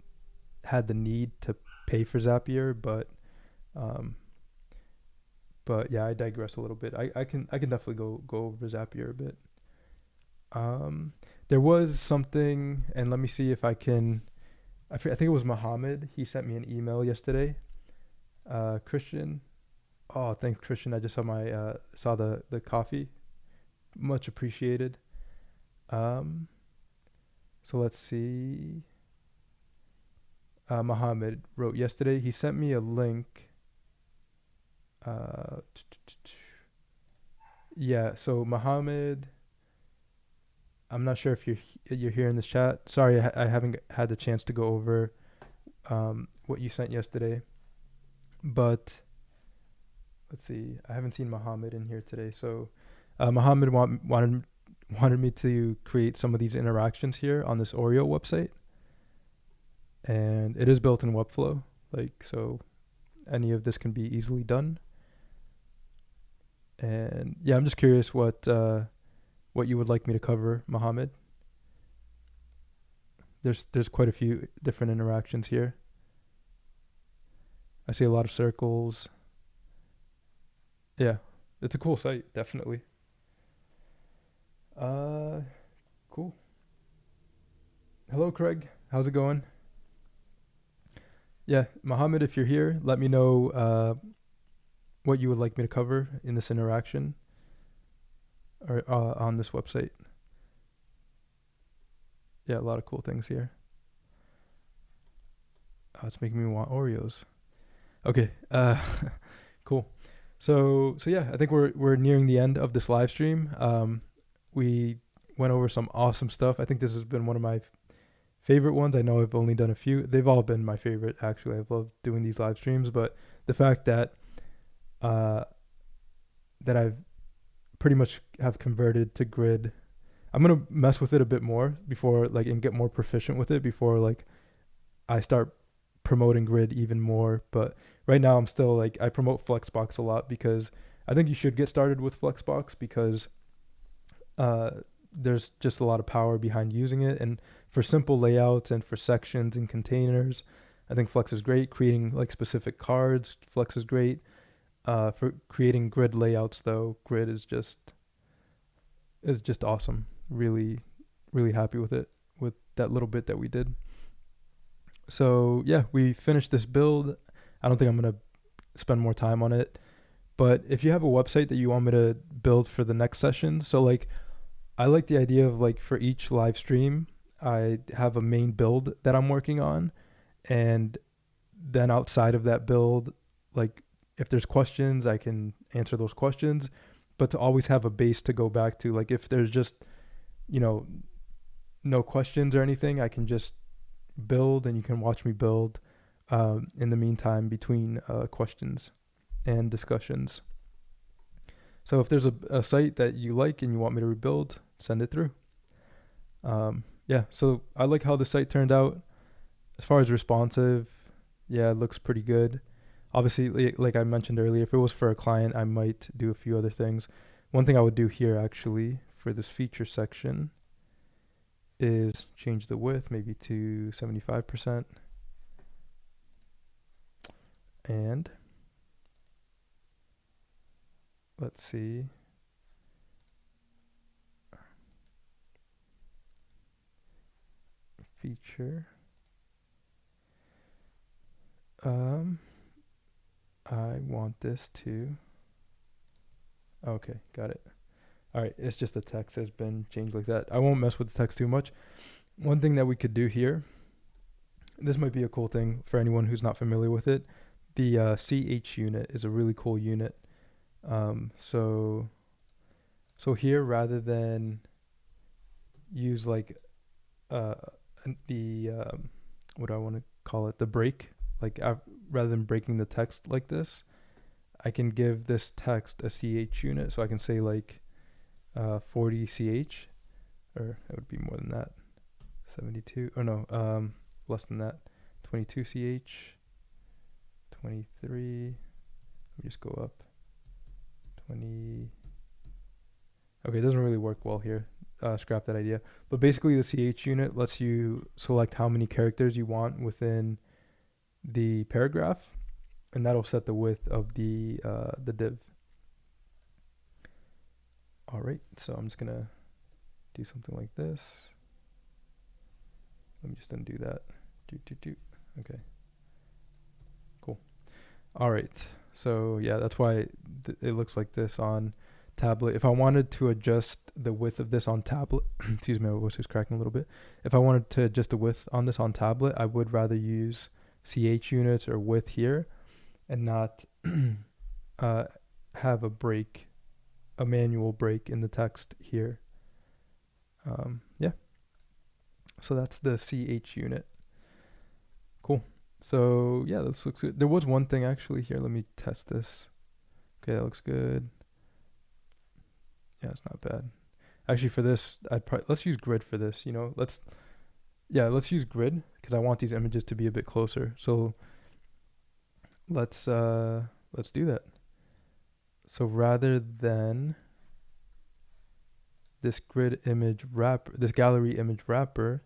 had the need to pay for Zapier. Um, but yeah, I digress a little bit. I can definitely go over Zapier a bit. Um, there was something, and let me see if I can. I think it was Mohammed. He sent me an email yesterday. Christian. Oh, thanks, Christian. I just saw the coffee. Much appreciated. Um, so let's see. Mohammed wrote yesterday. He sent me a link. Uh, yeah. So Mohammed, I'm not sure if you're here in this chat. Sorry, I haven't had the chance to go over what you sent yesterday. But let's see. I haven't seen Mohammed in here today. So Mohammed wanted me to create some of these interactions here on this Oreo website, and it is built in Webflow. Like, so any of this can be easily done. And yeah, I'm just curious what you would like me to cover, Mohammed. There's quite a few different interactions here. I see a lot of circles. Yeah, it's a cool site, definitely. Uh, cool. Hello, Craig. How's it going? Yeah, Mohammed, if you're here, let me know what you would like me to cover in this interaction or on this website. Yeah, a lot of cool things here. Oh, it's making me want Oreos. Okay, cool. So yeah, I think we're nearing the end of this live stream. We went over some awesome stuff. I think this has been one of my favorite ones. I know I've only done a few. They've all been my favorite, actually. I've loved doing these live streams, but the fact that that I've pretty much have converted to grid. I'm gonna mess with it a bit more before and get more proficient with it before I start promoting grid even more. But right now I'm still I promote Flexbox a lot because I think you should get started with Flexbox because there's just a lot of power behind using it, and for simple layouts and for sections and containers, I think Flex is great. Creating specific cards, Flex is great. For creating grid layouts though, grid is just awesome. Really, really happy with it, with that little bit that we did. So yeah, we finished this build. I don't think I'm gonna spend more time on it, but if you have a website that you want me to build for the next session, so I like the idea of for each live stream, I have a main build that I'm working on, and then outside of that build, if there's questions, I can answer those questions, but to always have a base to go back to. If there's just, no questions or anything, I can just build and you can watch me build in the meantime between questions and discussions. So if there's a site that you like and you want me to rebuild, send it through. Yeah, so I like how the site turned out. As far as responsive, yeah, it looks pretty good. Obviously, like I mentioned earlier, if it was for a client, I might do a few other things. One thing I would do here actually for this feature section is change the width maybe to 75%. And let's see. Feature. I want this to. Okay, got it. All right, it's just the text has been changed like that. I won't mess with the text too much. One thing that we could do here, this might be a cool thing for anyone who's not familiar with it. The CH unit is a really cool unit. So here, rather than use what do I want to call it? The break, rather than breaking the text like this, I can give this text a CH unit. So I can say 40 CH, or it would be more than that, 72, or no, less than that, 22 CH, 23, let me just go up, 20, okay, it doesn't really work well here. scrap that idea. But basically, the CH unit lets you select how many characters you want within the paragraph, and that'll set the width of the div. All right, so I'm just gonna do something like this. Let me just undo that. Okay, cool. All right, so yeah, that's why it looks like this on tablet. If I wanted to adjust the width of this on tablet, excuse me, my voice is cracking a little bit. If I wanted to adjust the width on this on tablet, I would rather use CH units or width here and not have a manual break in the text here. Yeah. So that's the CH unit. Cool. So yeah, this looks good. There was one thing actually here. Let me test this. Okay, that looks good. Yeah, it's not bad. Actually, for this, let's use grid for this. Let's use grid because I want these images to be a bit closer. So let's do that. So rather than this grid image wrapper, this gallery image wrapper,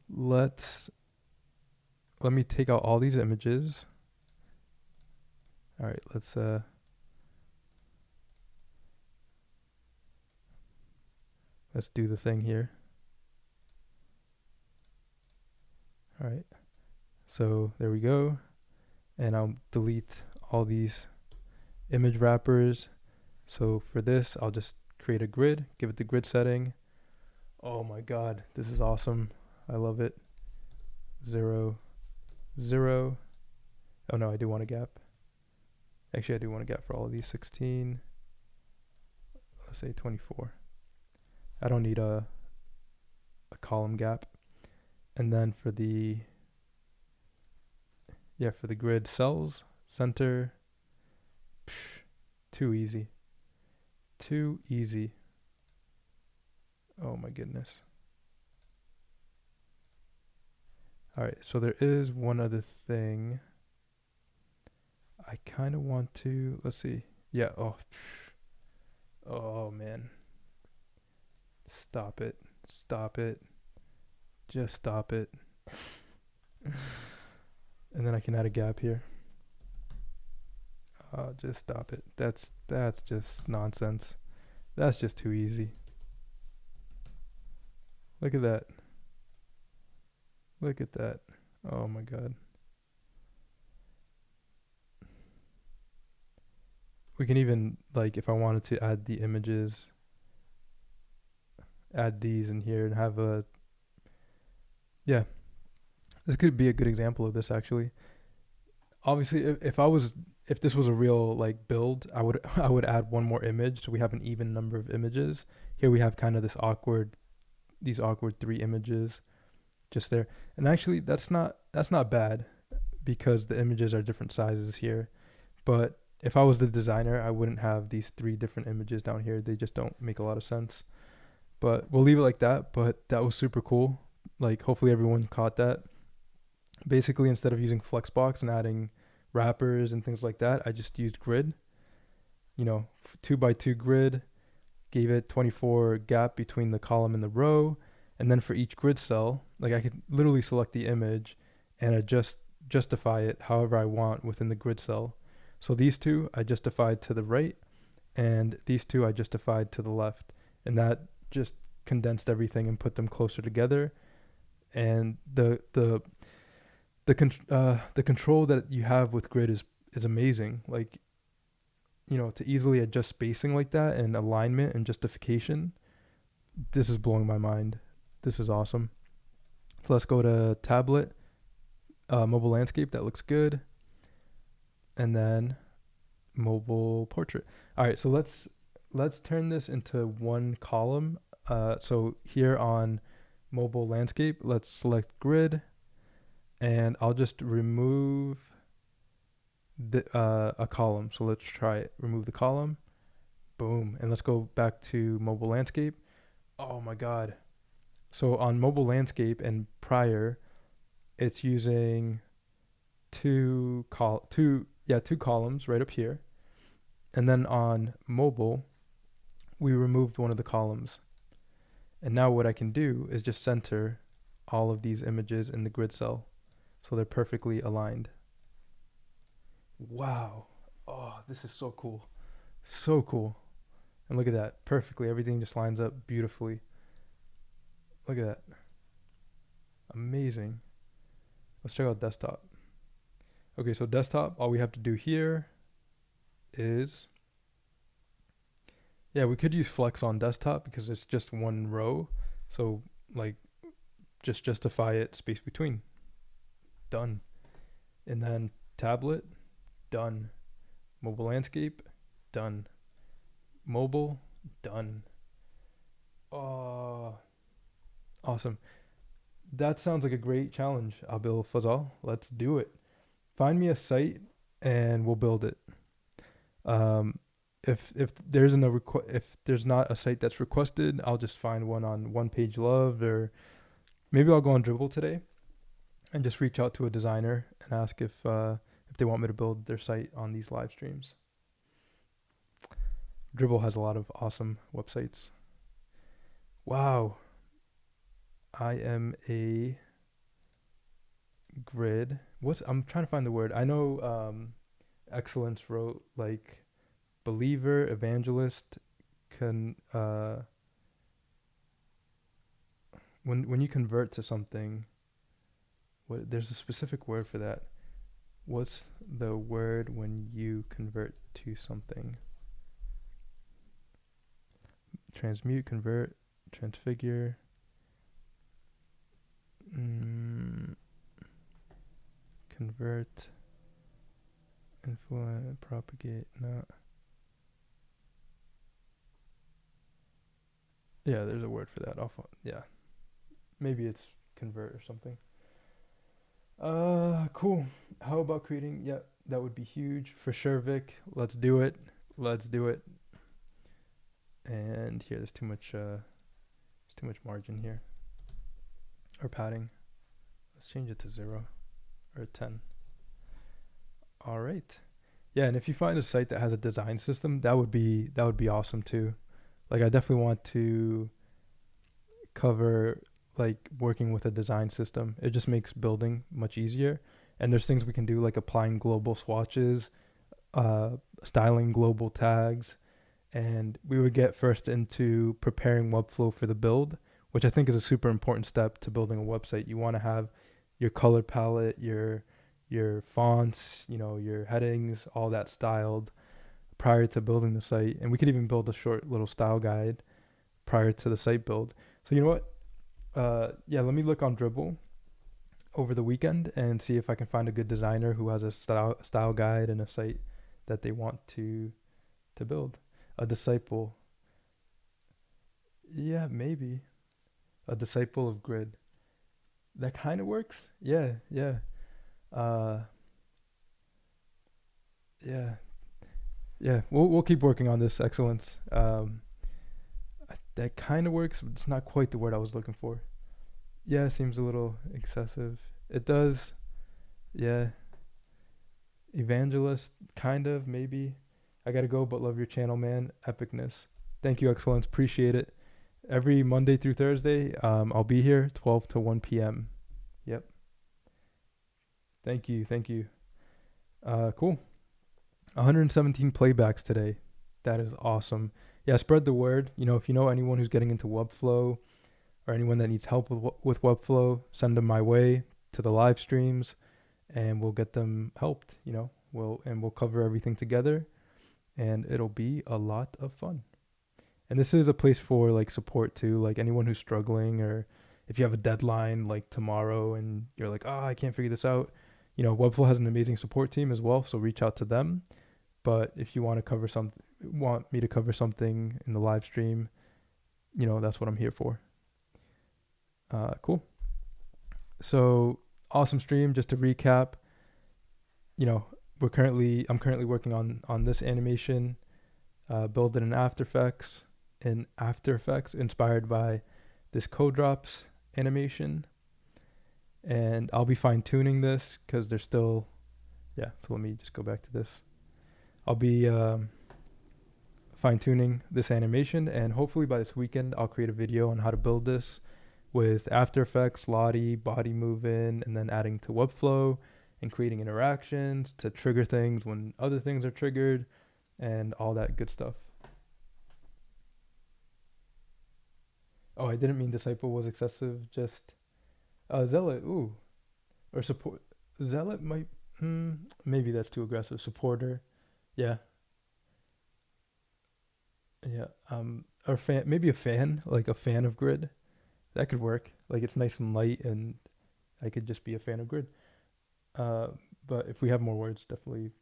let me take out all these images. All right, let's do the thing here. All right, so there we go. And I'll delete all these image wrappers. So for this, I'll just create a grid, give it the grid setting. Oh my God, this is awesome. I love it. 0, 0. Oh no, I do want a gap. Actually, I do want a gap for all of these. 16. Let's say 24. I don't need a column gap. And then for the grid cells, center, too easy. Too easy. Oh my goodness. All right, so there is one other thing. I kind of want to, let's see. Yeah, oh man. Stop it. Stop it. Just stop it. And then I can add a gap here. Just stop it. That's just nonsense. That's just too easy. Look at that. Look at that. Oh my God. We can even, like, if I wanted to add the images, add these in here and have a, yeah, this could be a good example of this actually. Obviously, if this was a real like build, I would add one more image so we have an even number of images. Here we have kind of these awkward 3 images just there. And actually that's not bad because the images are different sizes here. But if I was the designer, I wouldn't have these 3 different images down here. They just don't make a lot of sense. But we'll leave it like that. But that was super cool. Like, hopefully everyone caught that. Basically, instead of using Flexbox and adding wrappers and things like that, I just used grid. 2x2 grid, gave it 24 gap between the column and the row. And then for each grid cell, like, I could literally select the image and justify it however I want within the grid cell. So these 2 I justified to the right, and these 2 I justified to the left. And that just condensed everything and put them closer together. And the control that you have with grid is amazing. Like, to easily adjust spacing like that and alignment and justification, this is blowing my mind. This is awesome. So let's go to tablet, mobile landscape. That looks good. And then mobile portrait. All right, so let's turn this into one column. So here on mobile landscape, let's select grid, and I'll just remove a column. So let's try it. Remove the column. Boom. And let's go back to mobile landscape. Oh my God. So on mobile landscape and prior, it's using two columns right up here. And then on mobile, we removed one of the columns. And now what I can do is just center all of these images in the grid cell so they're perfectly aligned. Wow. Oh, this is so cool. So cool. And look at that. Perfectly. Everything just lines up beautifully. Look at that. Amazing. Let's check out desktop. Okay, so desktop, all we have to do here is, yeah, we could use flex on desktop because it's just one row. So like just justify it space between. Done. And then tablet, done. Mobile landscape, done. Mobile, done. Oh, awesome. That sounds like a great challenge, Abil Fazal. Let's do it. Find me a site and we'll build it. If there's not a site that's requested, I'll just find one on One Page Love, or maybe I'll go on Dribble today and just reach out to a designer and ask if they want me to build their site on these live streams. Dribble has a lot of awesome websites. Wow. I am a grid. I'm trying to find the word. I know Excellence wrote like believer, evangelist, when you convert to something, there's a specific word for that. What's the word when you convert to something? Transmute, convert, transfigure. Convert, influence, propagate, no. Yeah, there's a word for that. Yeah. Maybe it's convert or something. Cool. How about creating? Yeah, that would be huge for sure, Vic. Let's do it. Let's do it. And here, there's too much margin here. Or padding. Let's change it to 0 or 10. All right. Yeah, and if you find a site that has a design system, that would be awesome too. Like, I definitely want to cover like working with a design system. It just makes building much easier. And there's things we can do like applying global swatches, styling global tags, and we would get first into preparing Webflow for the build, which I think is a super important step to building a website. You want to have your color palette, your fonts, your headings, all that styled prior to building the site. And we could even build a short little style guide prior to the site build. So you know what? Let me look on Dribble over the weekend and see if I can find a good designer who has a style guide and a site that they want to build. A disciple. Yeah, maybe. A disciple of grid. That kind of works. Yeah. Yeah. We'll keep working on this. Excellence. That kind of works, but it's not quite the word I was looking for. Yeah, it seems a little excessive. It does. Yeah. Evangelist, kind of, maybe. I gotta go, but love your channel, man. Epicness. Thank you, Excellence. Appreciate it. Every Monday through Thursday, I'll be here 12 to 1 p.m. Yep. Thank you. Cool. 117 playbacks today. That is awesome. Yeah, spread the word. If you know anyone who's getting into Webflow or anyone that needs help with Webflow, send them my way to the live streams and we'll get them helped, we'll cover everything together and it'll be a lot of fun. And this is a place for like support too, like anyone who's struggling, or if you have a deadline like tomorrow and you're like, I can't figure this out. Webflow has an amazing support team as well, so reach out to them. But if you want me to cover something in the live stream, that's what I'm here for. Cool. So awesome stream. Just to recap, I'm currently working on this animation, build it in After Effects, inspired by this code drops animation. And I'll be fine tuning this because there's still, so let me just go back to this. I'll be fine-tuning this animation, and hopefully by this weekend I'll create a video on how to build this with After Effects, Lottie, body move-in, and then adding to Webflow and creating interactions to trigger things when other things are triggered and all that good stuff. Oh, I didn't mean disciple was excessive, just zealot, ooh. Or support. Zealot might, maybe that's too aggressive. Supporter, yeah. Yeah. Or fan, maybe a fan, like a fan of grid. That could work. Like it's nice and light, and I could just be a fan of grid. Uh, but if we have more words, definitely,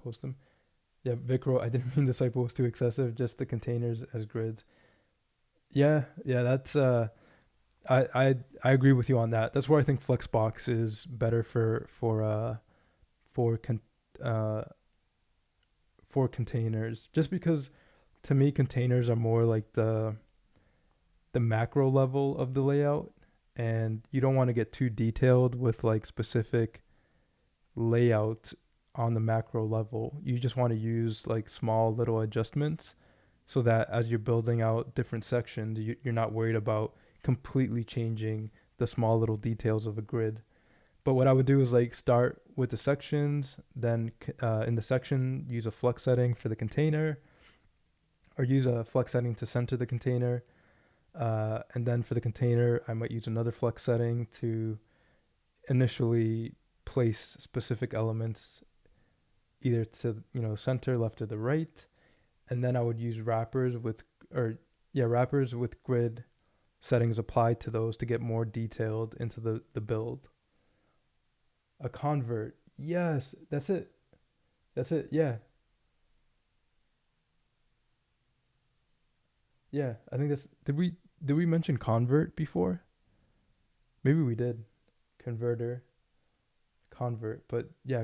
post them. Yeah, Vicro. I didn't mean disciple was too excessive. Just the containers as grids. Yeah. That's I agree with you on that. That's where I think Flexbox is better for con- uh for containers. Just because to me containers are more like the macro level of the layout, and you don't want to get too detailed with like specific layout on the macro level. You just want to use like small little adjustments so that as you're building out different sections, you're not worried about completely changing the small little details of a grid. But what I would do is like start with the sections, then in the section use a flex setting for the container, or use a flex setting to center the container. And then for the container, I might use another flex setting to initially place specific elements either to center, left, or the right. And then I would use wrappers with grid settings applied to those to get more detailed into the build. A convert. Yes, that's it. That's it. Yeah. Yeah. I think that's did we mention convert before? Maybe we did. Converter, convert. But yeah,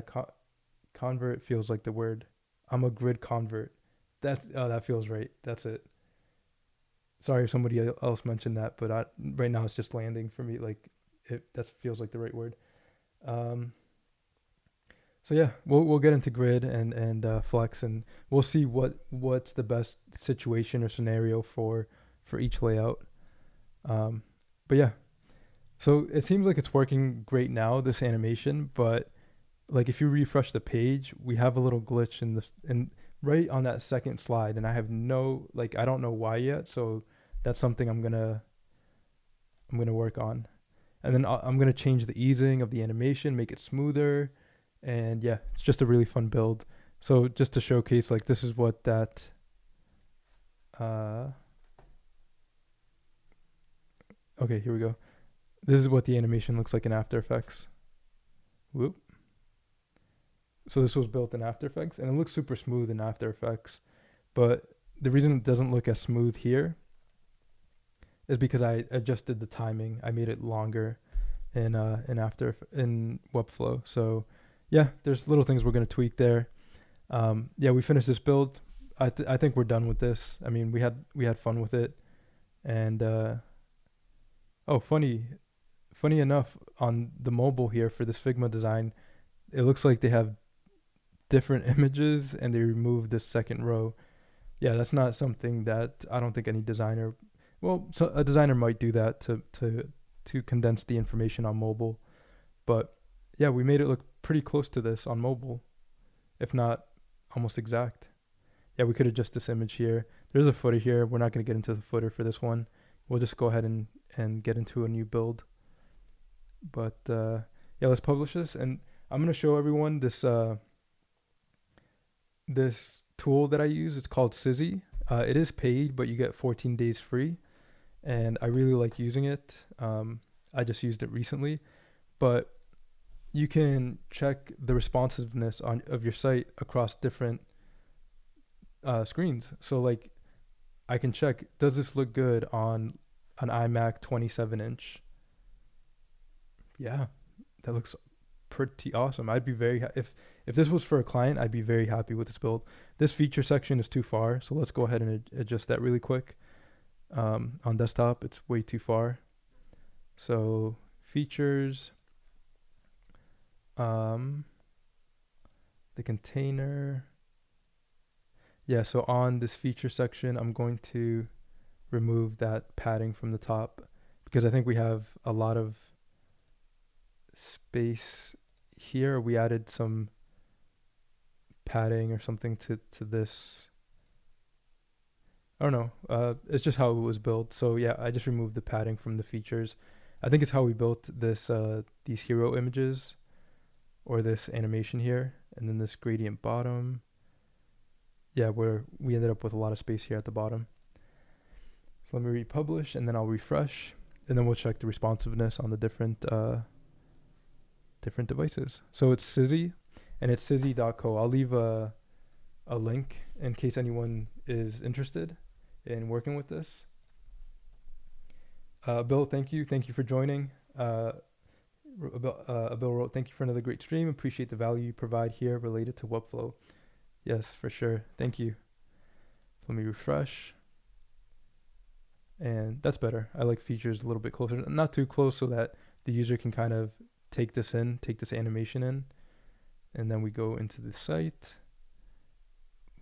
convert feels like the word. I'm a grid convert. That feels right. That's it. Sorry if somebody else mentioned that, but right now it's just landing for me. Like that feels like the right word. Um, so yeah, we'll get into grid and flex, and we'll see what's the best situation or scenario for each layout. But yeah, so it seems like it's working great now, this animation, but like if you refresh the page, we have a little glitch in right on that second slide, and I have I don't know why yet, so that's something I'm gonna work on. And then I'm gonna change the easing of the animation, make it smoother, and yeah, it's just a really fun build. So just to showcase, like this is what that okay, here we go. This is what the animation looks like in After Effects. Whoop. So this was built in After Effects, and it looks super smooth in After Effects. But the reason it doesn't look as smooth here is because I adjusted the timing. I made it longer in Webflow. So yeah, there's little things we're gonna tweak there. Yeah, we finished this build. I think we're done with this. I mean, we had fun with it, and funny enough, on the mobile here for this Figma design, it looks like they have different images and they removed this second row. Yeah, that's not something that I don't think any designer, well, so a designer might do that to condense the information on mobile. But yeah, we made it look pretty close to this on mobile, if not almost exact. Yeah, we could adjust this image here. There's a footer here. We're not going to get into the footer for this one. We'll just go ahead and get into a new build. But yeah, let's publish this, and I'm going to show everyone this this tool that I use. It's called Sizzy. It is paid, but you get 14 days free, and I really like using it. I just used it recently, but you can check the responsiveness of your site across different screens. So like I can check, does this look good on an iMac 27-inch? Yeah, that looks pretty awesome. I'd be very if this was for a client, I'd be very happy with this build. This feature section is too far, so let's go ahead and adjust that really quick. On desktop, it's way too far. So features, the container. Yeah, so on this feature section, I'm going to remove that padding from the top because I think we have a lot of space here. We added some padding or something to this. I don't know. It's just how it was built. So yeah, I just removed the padding from the features. I think it's how we built this these hero images or this animation here, and then this gradient bottom. Yeah, where we ended up with a lot of space here at the bottom. So let me republish, and then I'll refresh, and then we'll check the responsiveness on the different different devices. So it's Sizzy, and it's sizzy.co. I'll leave a link in case anyone is interested in working with this. Bill, thank you for joining. Bill wrote, thank you for another great stream. Appreciate the value you provide here related to Webflow. Yes, for sure. Thank you. Let me refresh. And that's better. I like features a little bit closer, not too close so that the user can kind of take this animation in. And then we go into the site.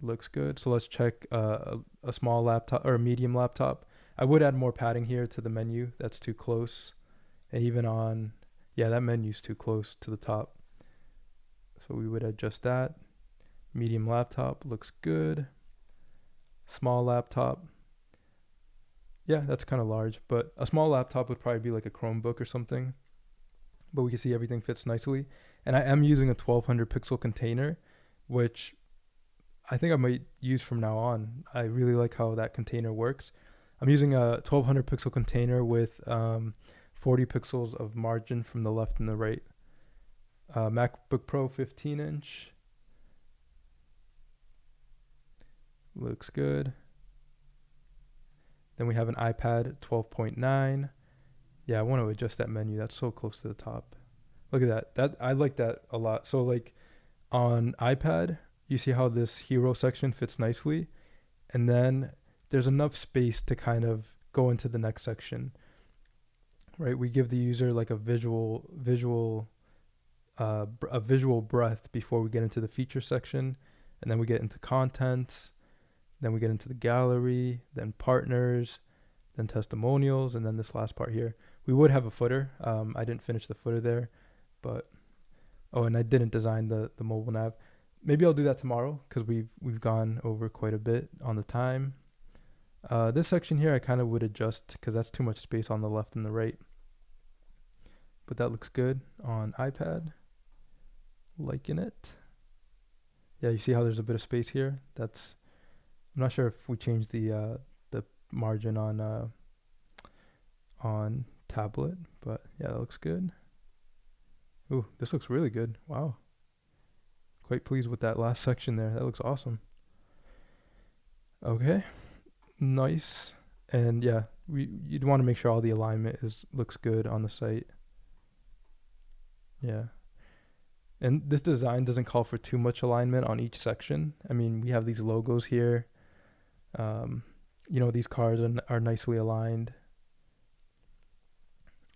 Looks good. So let's check a small laptop or a medium laptop. I would add more padding here to the menu. That's too close. And even on, yeah, that menu's too close to the top. So we would adjust that. Medium laptop looks good. Small laptop. Yeah, that's kind of large, but a small laptop would probably be like a Chromebook or something. But we can see everything fits nicely. And I am using a 1200 pixel container, which I think I might use from now on. I really like how that container works. I'm using a 1200 pixel container with 40 pixels of margin from the left and the right. MacBook Pro 15-inch. Looks good. Then we have an iPad 12.9. Yeah, I want to adjust that menu. That's so close to the top. Look at that. I like that a lot. So like on iPad, you see how this hero section fits nicely, and then there's enough space to kind of go into the next section, right? We give the user like a visual breath before we get into the feature section, and then we get into contents, then we get into the gallery, then partners, then testimonials, and then this last part here. We would have a footer. I didn't finish the footer there, but and I didn't design the mobile nav. Maybe I'll do that tomorrow because we've gone over quite a bit on the time. This section here I kind of would adjust because that's too much space on the left and the right. But that looks good on iPad. Liking it. Yeah, you see how there's a bit of space here? I'm not sure if we changed the margin on tablet, but yeah, that looks good. Ooh, this looks really good. Wow. Quite pleased with that last section there. That looks awesome. Okay, nice. And yeah, you'd want to make sure all the alignment looks good on the site. Yeah. And this design doesn't call for too much alignment on each section. I mean, we have these logos here. These cars are nicely aligned,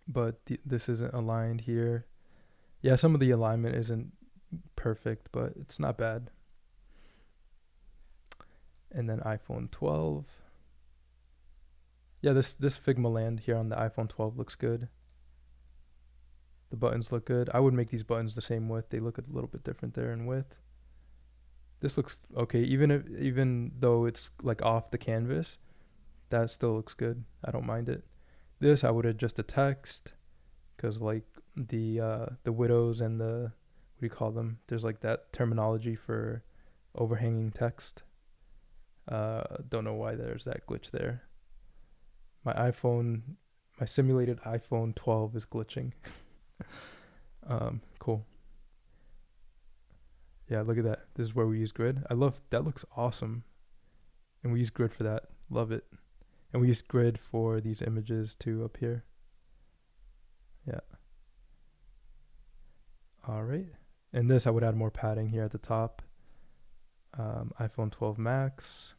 but this isn't aligned here. Yeah, some of the alignment isn't perfect, but it's not bad. And then iPhone 12. Yeah, this Figma land here on the iPhone 12 looks good. The buttons look good. I would make these buttons the same width. They look a little bit different there in width. This looks okay, even though it's like off the canvas, that still looks good. I don't mind it. This I would adjust the text because like the widows and the, what do you call them? There's like that terminology for overhanging text. Don't know why there's that glitch there. My simulated iPhone 12 is glitching. Cool. Yeah, look at that. This is where we use grid. I love that. Looks awesome. And we use grid for that. Love it. And we use grid for these images too up here. Yeah. All right. And this, I would add more padding here at the top. iPhone 12 Max.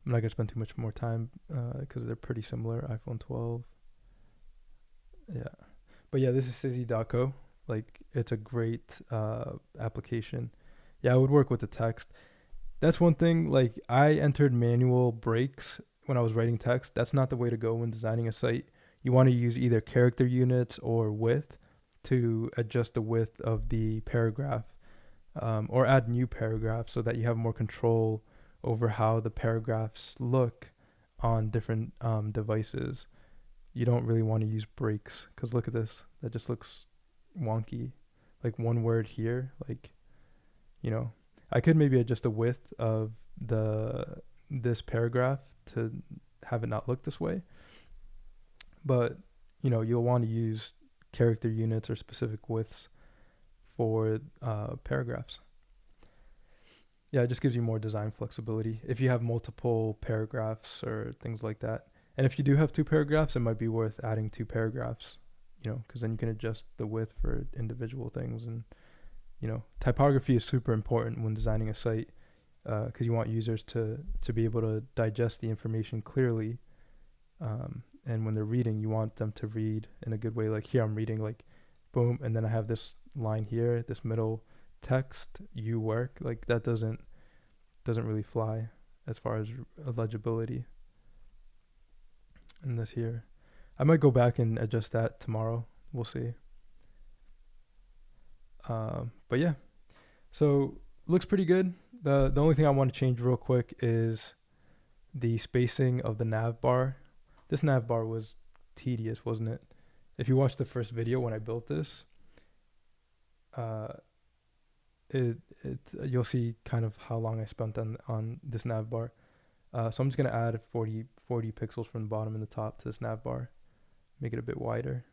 I'm not going to spend too much more time because they're pretty similar. iPhone 12. Yeah. But yeah, this is Sizzy.co. Like, it's a great application. Yeah, I would work with the text. That's one thing. Like, I entered manual breaks when I was writing text. That's not the way to go when designing a site. You want to use either character units or width to adjust the width of the paragraph, or add new paragraphs so that you have more control over how the paragraphs look on different devices. You don't really want to use breaks because look at this. That just looks wonky. Like one word here, like, you know, I could maybe adjust the width of the this paragraph to have it not look this way, but you'll want to use character units or specific widths for paragraphs. Yeah, it just gives you more design flexibility if you have multiple paragraphs or things like that. And if you do have two paragraphs, it might be worth adding two paragraphs, because then you can adjust the width for individual things. And typography is super important when designing a site, because you want users to be able to digest the information clearly, and when they're reading, you want them to read in a good way. Like here, I'm reading like, boom, and then I have this line here, this middle text, you work. Like that doesn't really fly as far as legibility. And this here, I might go back and adjust that tomorrow. We'll see. But yeah, so looks pretty good. The only thing I want to change real quick is the spacing of the nav bar. This nav bar was tedious, wasn't it? If you watch the first video when I built this, you'll see kind of how long I spent on this nav bar. So I'm just gonna add 40 pixels from the bottom and the top to this nav bar, make it a bit wider.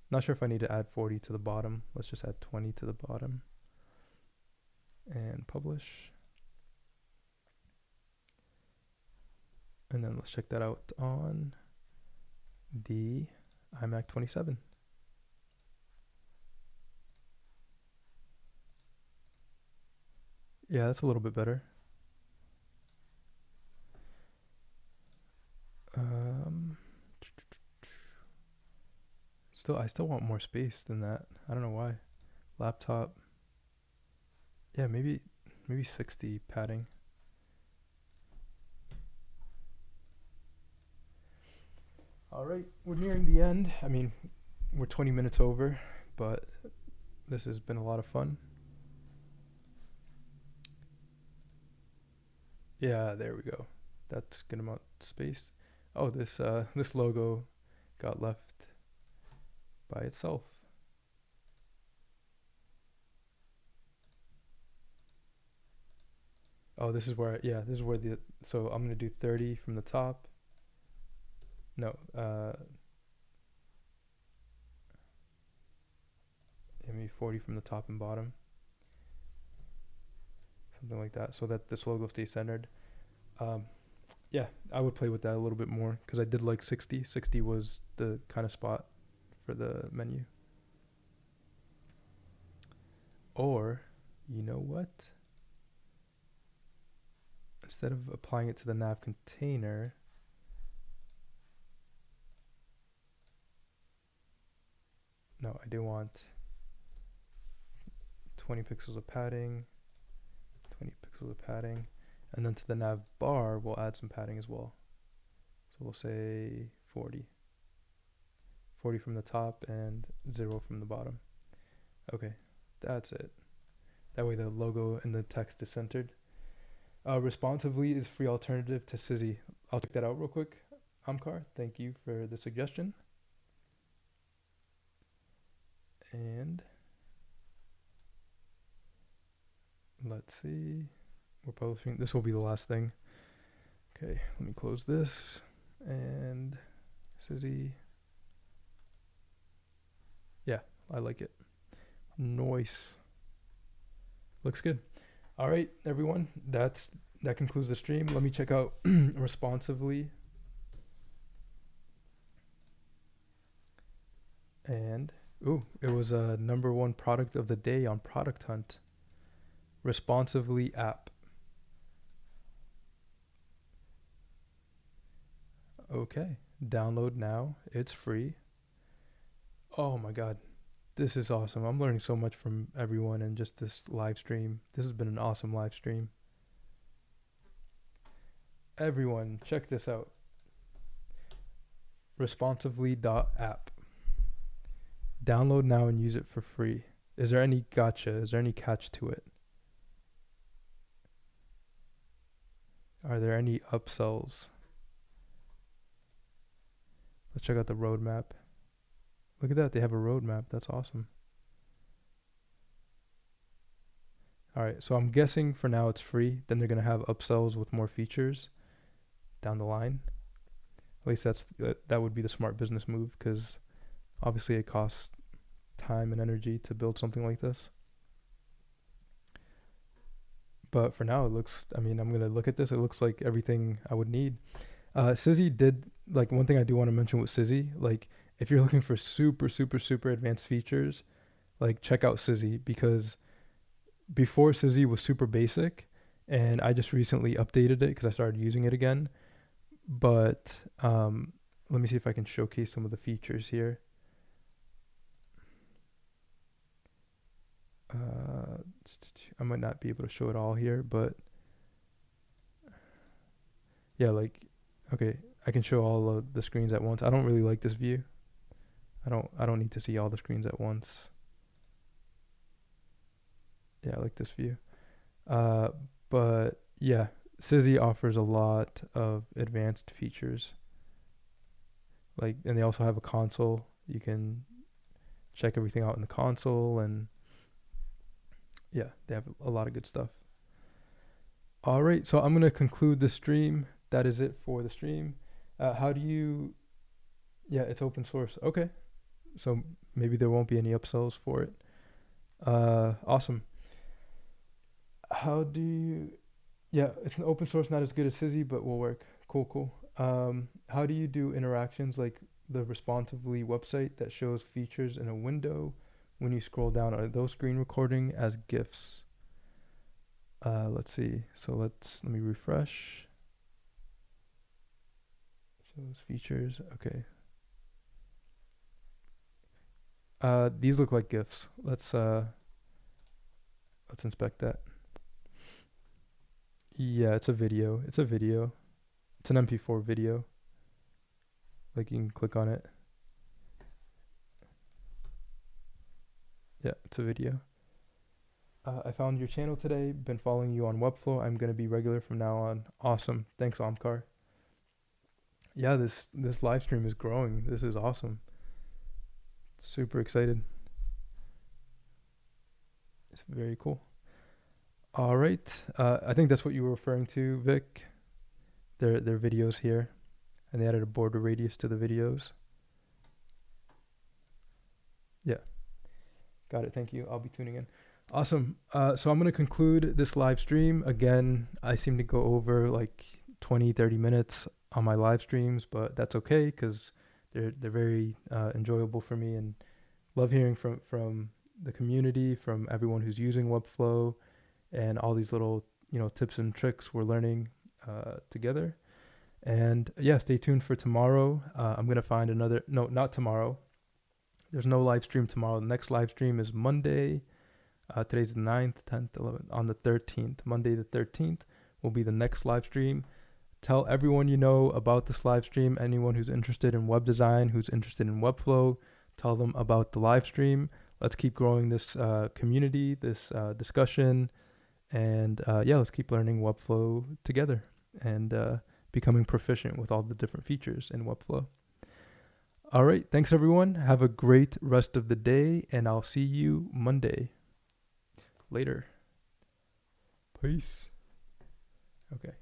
Not sure if I need to add 40 to the bottom. Let's just add 20 to the bottom and publish. And then let's check that out on the iMac 27. Yeah, that's a little bit better. I still want more space than that. I don't know why. Laptop. Yeah, maybe 60 padding. All right, we're nearing the end. I mean, we're 20 minutes over, but this has been a lot of fun. Yeah, there we go. That's good amount of space. Oh, this logo got left by itself. Oh, this is where so I'm gonna do 30 from the top. No, maybe 40 from the top and bottom. Something like that, so that this logo stays centered. Yeah, I would play with that a little bit more because I did like 60. 60 was the kind of spot for the menu. Or, you know what? Instead of applying it to the nav container, no, I do want 20 pixels of padding, 20 pixels of padding, and then to the nav bar, we'll add some padding as well. So we'll say 40. 40 from the top and 0 from the bottom. Okay, that's it. That way the logo and the text is centered. Responsively is free alternative to Sizzy. I'll check that out real quick. Amkar, thank you for the suggestion. And let's see. We're publishing. This will be the last thing. Okay, let me close this. And Sizzy. Yeah, I like it. Nice. Looks good. All right, everyone. That concludes the stream. Let me check out responsively. And it was a #1 product of the day on Product Hunt. Responsively app. Okay, download now. It's free. Oh my god. This is awesome. I'm learning so much from everyone and just this live stream. This has been an awesome live stream. Everyone, check this out. Responsively.app. Download now and use it for free. Is there any gotcha? Is there any catch to it? Are there any upsells? Let's check out the roadmap. Look at that. They have a roadmap. That's awesome. All right. So I'm guessing for now it's free. Then they're going to have upsells with more features down the line. At least that would be the smart business move, because obviously it costs time and energy to build something like this. But for now, it looks, I mean, I'm going to look at this. It looks like everything I would need. Sizzy did, like, one thing I do want to mention with Sizzy, like, if you're looking for super, super, super advanced features, like, check out Sizzy, because before Sizzy was super basic, and I just recently updated it because I started using it again. But let me see if I can showcase some of the features here. I might not be able to show it all here, but yeah, like, okay, I can show all of the screens at once. I don't really like this view. I don't need to see all the screens at once. Yeah, I like this view. But yeah, Sizzy offers a lot of advanced features. Like, and they also have a console. You can check everything out in the console, and yeah, they have a lot of good stuff. All right, so I'm going to conclude the stream. That is it for the stream. How do you... Yeah, it's open source. Okay, so maybe there won't be any upsells for it. Awesome. How do you... Yeah, it's an open source, not as good as Sizzy, but will work. Cool. How do you do interactions like the responsively website that shows features in a window? When you scroll down, are those screen recording as GIFs? Let's see. So let me refresh. Shows features. Okay. These look like GIFs. Let's inspect that. Yeah, it's a video. It's an MP4 video. Like, you can click on it. Yeah, it's a video. I found your channel today. Been following you on Webflow. I'm gonna be regular from now on. Awesome. Thanks, Omkar. Yeah, this live stream is growing. This is awesome. Super excited. It's very cool. All right. I think that's what you were referring to, Vic. Their videos here, and they added a border radius to the videos. Yeah. Got it. Thank you. I'll be tuning in. Awesome. So I'm going to conclude this live stream. Again, I seem to go over like 20, 30 minutes on my live streams, but that's okay because they're very enjoyable for me, and love hearing from the community, from everyone who's using Webflow, and all these little, tips and tricks we're learning together. And yeah, stay tuned for tomorrow. I'm going to find another, no, not tomorrow. There's no live stream tomorrow. The next live stream is Monday. Today's the 9th, 10th, 11th. On the 13th, Monday the 13th, will be the next live stream. Tell everyone you know about this live stream. Anyone who's interested in web design, who's interested in Webflow, tell them about the live stream. Let's keep growing this community, this discussion. And yeah, let's keep learning Webflow together and becoming proficient with all the different features in Webflow. All right. Thanks, everyone. Have a great rest of the day, and I'll see you Monday. Later. Peace. Okay.